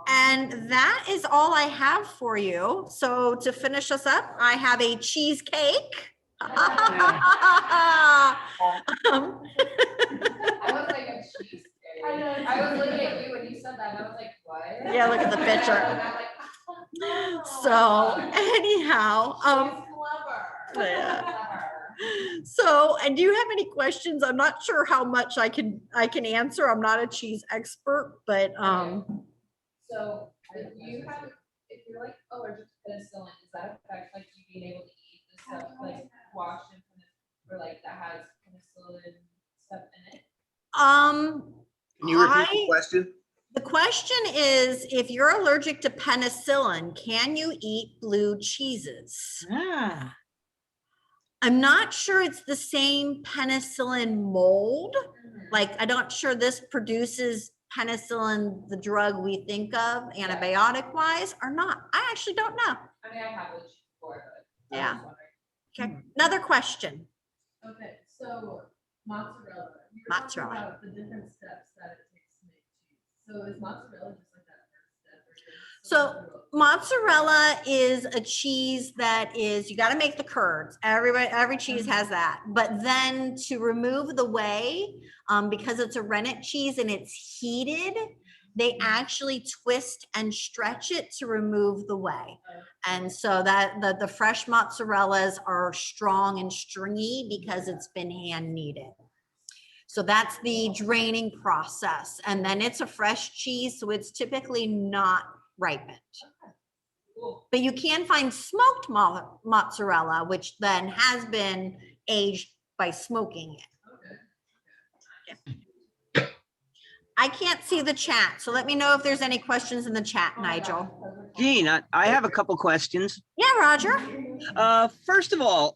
And that is all I have for you. So to finish us up, I have a cheesecake. I was like a cheesecake. I was looking at you when you said that, and I was like, what? Yeah, look at the picture. And I'm like, oh, So anyhow, she's clever. yeah. So, and do you have any questions? I'm not sure how much I can answer. I'm not a cheese expert, but So if you're like allergic to penicillin, does that affect like you being able to eat the stuff like washed in or like that has penicillin stuff in it? Can you repeat the question? The question is, if you're allergic to penicillin, can you eat blue cheeses? Ah. I'm not sure it's the same penicillin mold. Like, I'm not sure this produces penicillin, the drug we think of antibiotic wise or not. I actually don't know. I mean, I have allergies before, but Yeah. I was wondering. Okay, another question. Okay, so mozzarella. You were talking Mozzarella. about the different steps that it takes to make cheese. So is mozzarella just like that first step? Or is it So mozzarella is a cheese that is, you got to make the curds. Every cheese has that. But then to remove the whey, because it's a rennet cheese and it's heated, they actually twist and stretch it to remove the whey. And so that the fresh mozzarella's are strong and stringy because it's been hand kneaded. So that's the draining process. And then it's a fresh cheese, so it's typically not ripened. But you can find smoked mozzarella, which then has been aged by smoking it. Yeah. I can't see the chat, so let me know if there's any questions in the chat, Nigel. Jeanne, I have a couple questions. Yeah, Roger. First of all,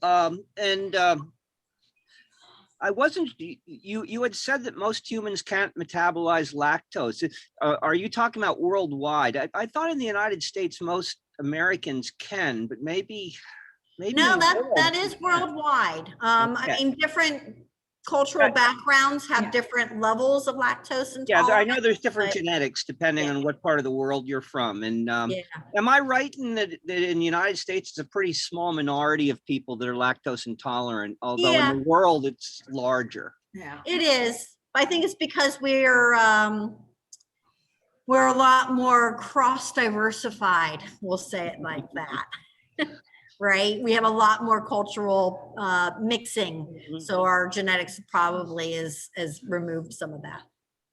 I wasn't, you had said that most humans can't metabolize lactose. Are you talking about worldwide? I thought in the United States, most Americans can, but maybe. No, that is worldwide. I mean, different cultural backgrounds have different levels of lactose intolerance. Yeah, I know there's different genetics depending yeah. on what part of the world you're from. And Yeah. am I right in that in the United States, it's a pretty small minority of people that are lactose intolerant, although Yeah. in the world it's larger. Yeah, it is. I think it's because we're a lot more cross diversified. We'll say it like that. Right? We have a lot more cultural mixing. So our genetics probably has removed some of that.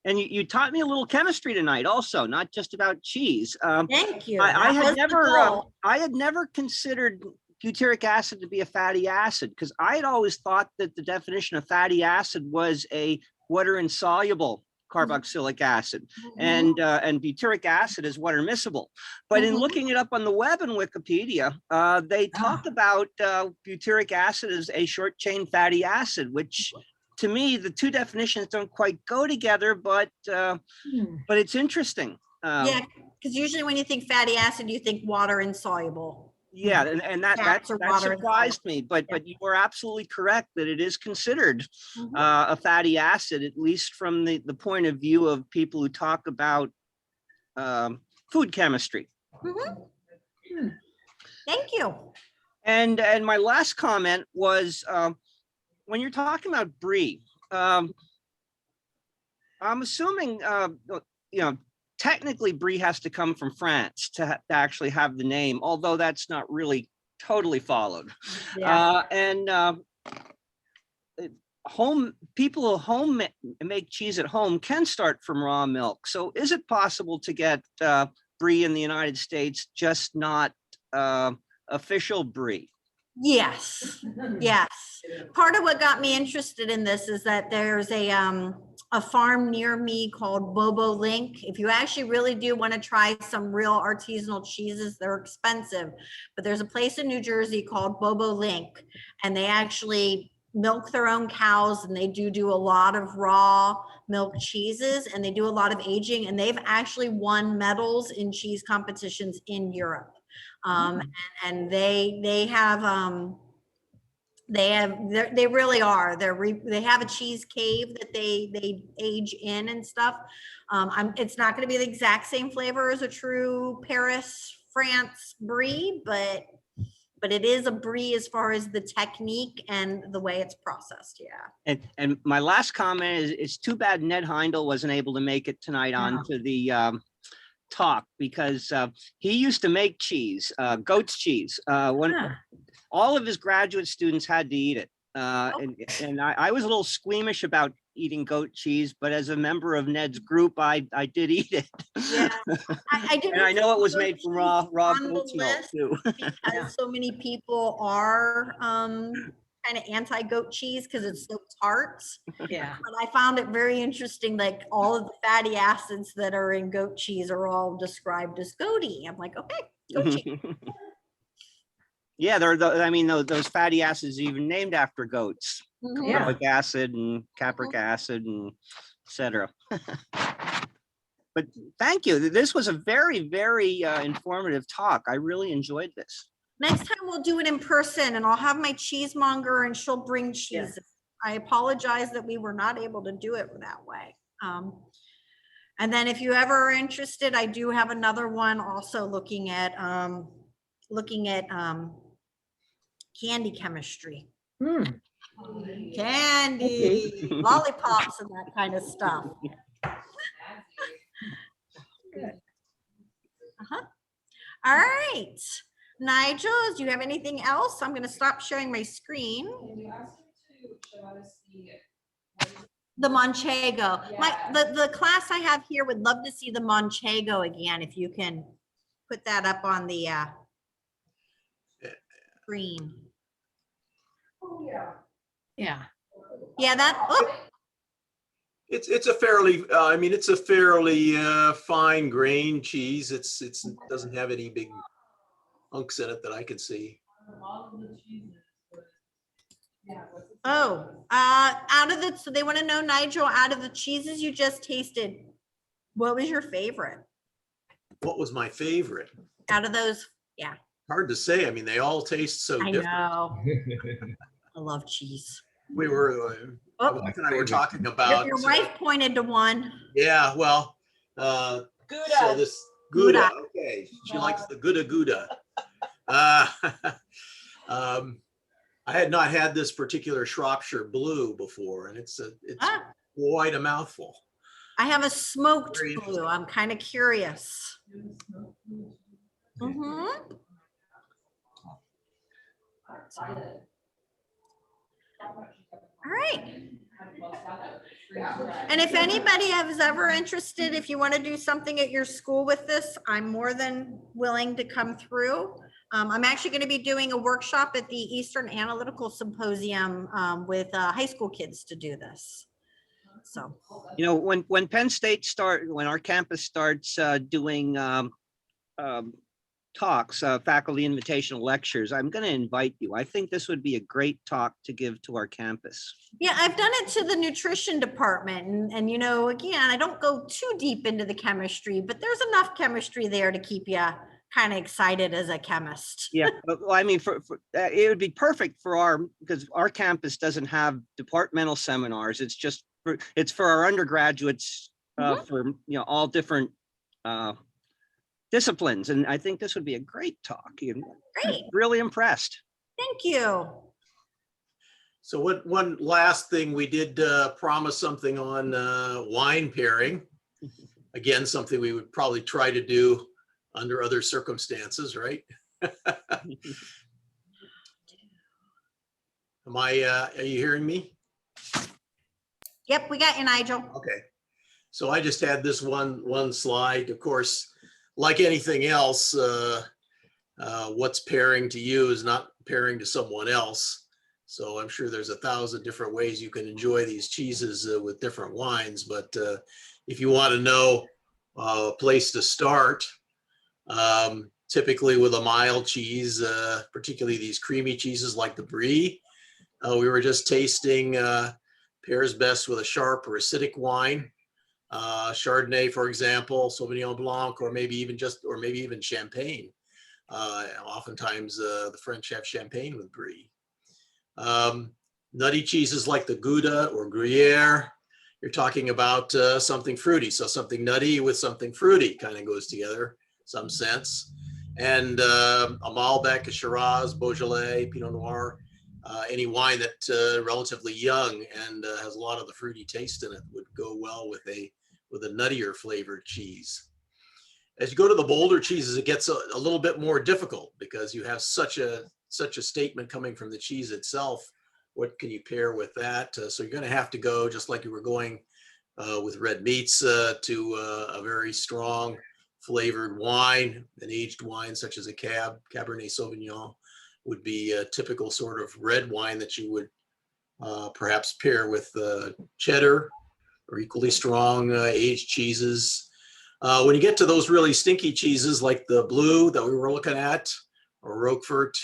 And you taught me a little chemistry tonight also, not just about cheese. Thank you. I That was the goal. had never considered butyric acid to be a fatty acid because I had always thought that the definition of fatty acid was a water insoluble carboxylic acid, and butyric acid is water miscible. But in looking it up on the web and Wikipedia, they talk about butyric acid as a short chain fatty acid, which to me, the two definitions don't quite go together, but it's interesting. Yeah, because usually when you think fatty acid, you think water insoluble. Yeah, and that water surprised me, but you were absolutely correct that it is considered a fatty acid, at least from the point of view of people who talk about food chemistry. Thank you. And my last comment was when you're talking about Brie, I'm assuming technically Brie has to come from France to actually have the name, although that's not really totally followed. Yeah. People who make cheese at home can start from raw milk. So is it possible to get Brie in the United States, just not official Brie? Yes, yes. Part of what got me interested in this is that there's a a farm near me called Bobo Link. If you actually really do want to try some real artisanal cheeses, they're expensive, but there's a place in New Jersey called Bobo Link, and they actually milk their own cows, and they do a lot of raw milk cheeses, and they do a lot of aging, and they've actually won medals in cheese competitions in Europe. And they really are. They have a cheese cave that they age in and stuff. It's not going to be the exact same flavor as a true Paris, France Brie, but it is a Brie as far as the technique and the way it's processed. Yeah. And my last comment is, it's too bad Ned Heindel wasn't able to make it tonight onto the talk, because he used to make cheese, goat's cheese. When all of his graduate students had to eat it. And I was a little squeamish about eating goat cheese, but as a member of Ned's group, I did eat it. Yeah, I didn't. And I know it was made from raw on the goat's milk list too. because so many people are kind of anti-goat cheese because it's so tart. Yeah. But I found it very interesting, like all of the fatty acids that are in goat cheese are all described as goaty. I'm like, okay, goat cheese. Yeah, those fatty acids are even named after goats. Mhm. Yeah. Caprylic acid and capric acid and etc. But thank you. This was a very, very informative talk. I really enjoyed this. Next time we'll do it in person, and I'll have my cheesemonger and she'll bring cheese. I apologize that we were not able to do it that way. And then if you ever are interested, I do have another one also looking at candy chemistry. Candy, lollipops and that kind of stuff. All right. Nigel, do you have anything else? I'm going to stop sharing my screen. You asked him to show us The Manchego. The class I have here would love to see the Manchego again. If you can put that up on the screen. Yeah. Yeah, that. Oh, It's a fairly, it's a fairly fine grain cheese. It doesn't have any big hunks in it that I can see. so they want to know, Nigel, out of the cheeses you just tasted, what was your favorite? What was my favorite? Out of those, yeah. Hard to say. I mean, they all taste so I different. know. I love cheese. We were, Oh, my wife and I were talking about. your wife pointed to one. Yeah, well, so this Gouda. Okay, she likes the Gouda. I had not had this particular Shropshire Blue before, and it's quite a mouthful. I have a smoked Very blue. I'm kind of curious. Mm-hmm. All right. And if anybody is ever interested, if you want to do something at your school with this, I'm more than willing to come through. I'm actually going to be doing a workshop at the Eastern Analytical Symposium with high school kids to do this. So, when Penn State when our campus starts doing talks, faculty invitational lectures, I'm going to invite you. I think this would be a great talk to give to our campus. yeah, I've done it to the nutrition department, and again, I don't go too deep into the chemistry, but there's enough chemistry there to keep you kind of excited as a chemist. Yeah, well, I mean, for it would be perfect because our campus doesn't have departmental seminars. It's just it's for our undergraduates for all different disciplines, and I think this would be a great talk. Great. Really impressed. Thank you. So one last thing, we did promise something on wine pairing. Again, something we would probably try to do under other circumstances, right? Are you hearing me? Yep, we got you, Nigel. Okay. So I just had this one slide. Of course, like anything else, what's pairing to you is not pairing to someone else. So I'm sure there's 1,000 different ways you can enjoy these cheeses with different wines. But if you want to know a place to start, typically with a mild cheese, particularly these creamy cheeses like the Brie, we were just tasting pairs best with a sharp or acidic wine. Chardonnay, for example, Sauvignon Blanc, or maybe even Champagne. Oftentimes the French have Champagne with Brie. Nutty cheeses like the Gouda or Gruyere, you're talking about something fruity. So something nutty with something fruity kind of goes together, some sense. And a Malbec, a Shiraz, Beaujolais, Pinot Noir, any wine that relatively young and has a lot of the fruity taste in it would go well with a nuttier flavored cheese. As you go to the bolder cheeses, it gets a little bit more difficult because you have such a statement coming from the cheese itself. What can you pair with that? So you're going to have to go, just like you were going with red meats, to a very strong flavored wine. An aged wine such as a Cabernet Sauvignon would be a typical sort of red wine that you would perhaps pair with cheddar or equally strong aged cheeses. When you get to those really stinky cheeses like the blue that we were looking at, or Roquefort,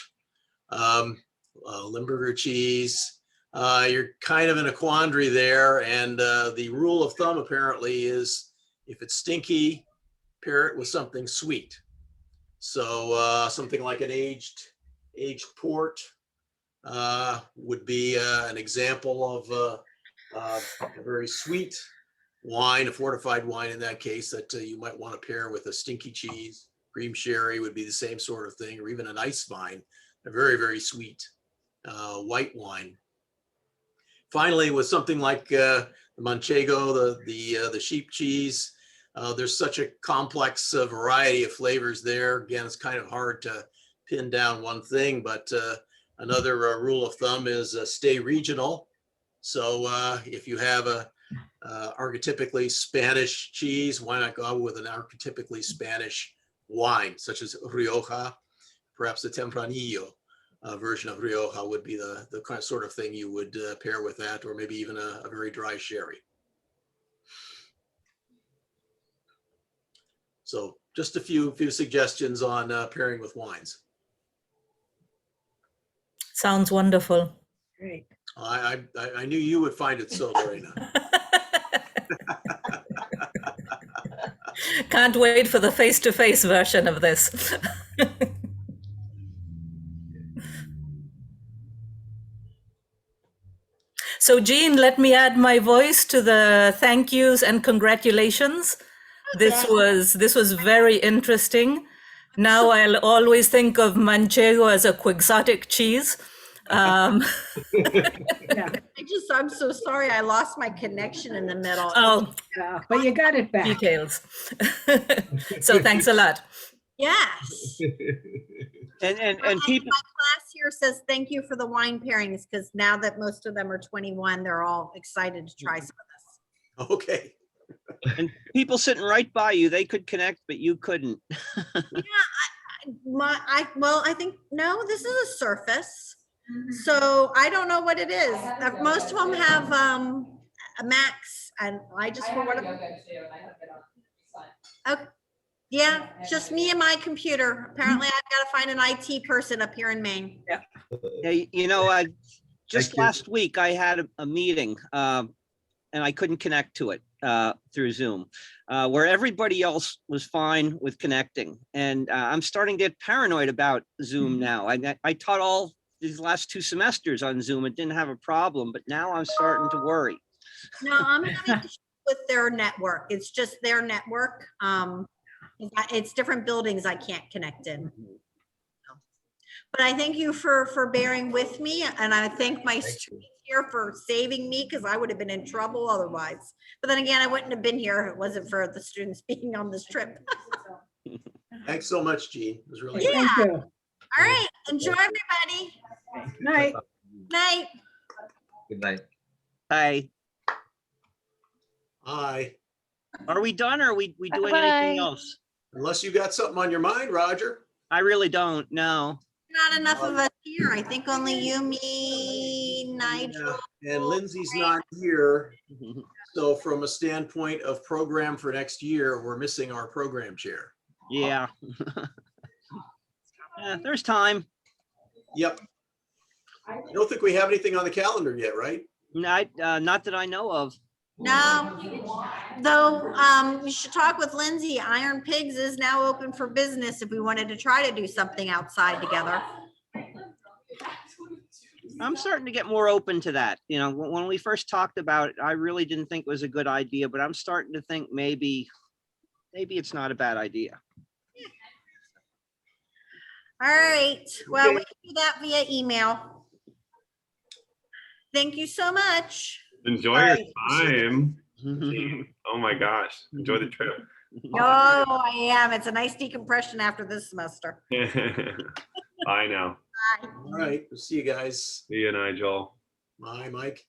Limburger cheese, you're kind of in a quandary there. And the rule of thumb apparently is if it's stinky, pair it with something sweet. So something like an aged port would be an example of a very sweet wine, a fortified wine in that case, that you might want to pair with a stinky cheese. Cream sherry would be the same sort of thing, or even an ice vine, a very, very sweet white wine. Finally, with something like the Manchego, the sheep cheese, there's such a complex variety of flavors there. Again, it's kind of hard to pin down one thing, but another rule of thumb is stay regional. So if you have a archetypically Spanish cheese, why not go with an archetypically Spanish wine, such as Rioja? Perhaps the Tempranillo version of Rioja would be the kind of sort of thing you would pair with that, or maybe even a very dry sherry. So just a few suggestions on pairing with wines. Sounds wonderful. Great. I knew you would find it so, Lorena. Can't wait for the face-to-face version of this. So Jeanne, let me add my voice to the thank yous and congratulations. This was very interesting. Now I'll always think of Manchego as a quixotic cheese. Yeah. I'm so sorry. I lost my connection in the middle. Oh, Yeah, but you got it back. details. So thanks a lot. Yes. And people, My class here says thank you for the wine pairings, because now that most of them are 21, they're all excited to try some of this. Okay. and people sitting right by you, they could connect, but you couldn't. I think, no, this is a surface. So I don't know what it is. Most of them have a max, and I just, I for have whatever. yoga too, and I have it on. It's fine. Okay. Yeah, just me and my computer. Apparently I've got to find an IT person up here in Maine. Yeah, you know, just last week I had a meeting and I couldn't connect to it through Zoom, where everybody else was fine with connecting. And I'm starting to get paranoid about Zoom now. I taught all these last 2 semesters on Zoom. It didn't have a problem, but now I'm starting to worry. No, I'm having issues with their network. It's just their network. It's different buildings I can't connect in. But I thank you for bearing with me, and I thank my students here for saving me, because I would have been in trouble otherwise. But then again, I wouldn't have been here if it wasn't for the students being on this trip. Thanks so much, Jeanne. It was really Yeah. good. Thank you. All right, enjoy everybody. Night. Night. Good night. Hi, Hi. are we done, or are we doing anything else? Unless you got something on your mind, Roger. I really don't know. Not enough of us here. I think only you, me, Nigel. Yeah, and Lindsay's not here. So from a standpoint of program for next year, we're missing our program chair. Yeah. Yeah, there's time. Yep. I don't think we have anything on the calendar yet, right? Not that I know of. No, though, you should talk with Lindsay. Iron Pigs is now open for business if we wanted to try to do something outside together. I'm starting to get more open to that. You know, when we first talked about it, I really didn't think it was a good idea, but I'm starting to think maybe it's not a bad idea. All right, well, we can do that via email. Thank you so much. Enjoy All your right. time. Oh my gosh. Enjoy the trip. Oh, I am. It's a nice decompression after this semester. I know. All right, we'll see you guys. See you, Nigel. Bye, Mike.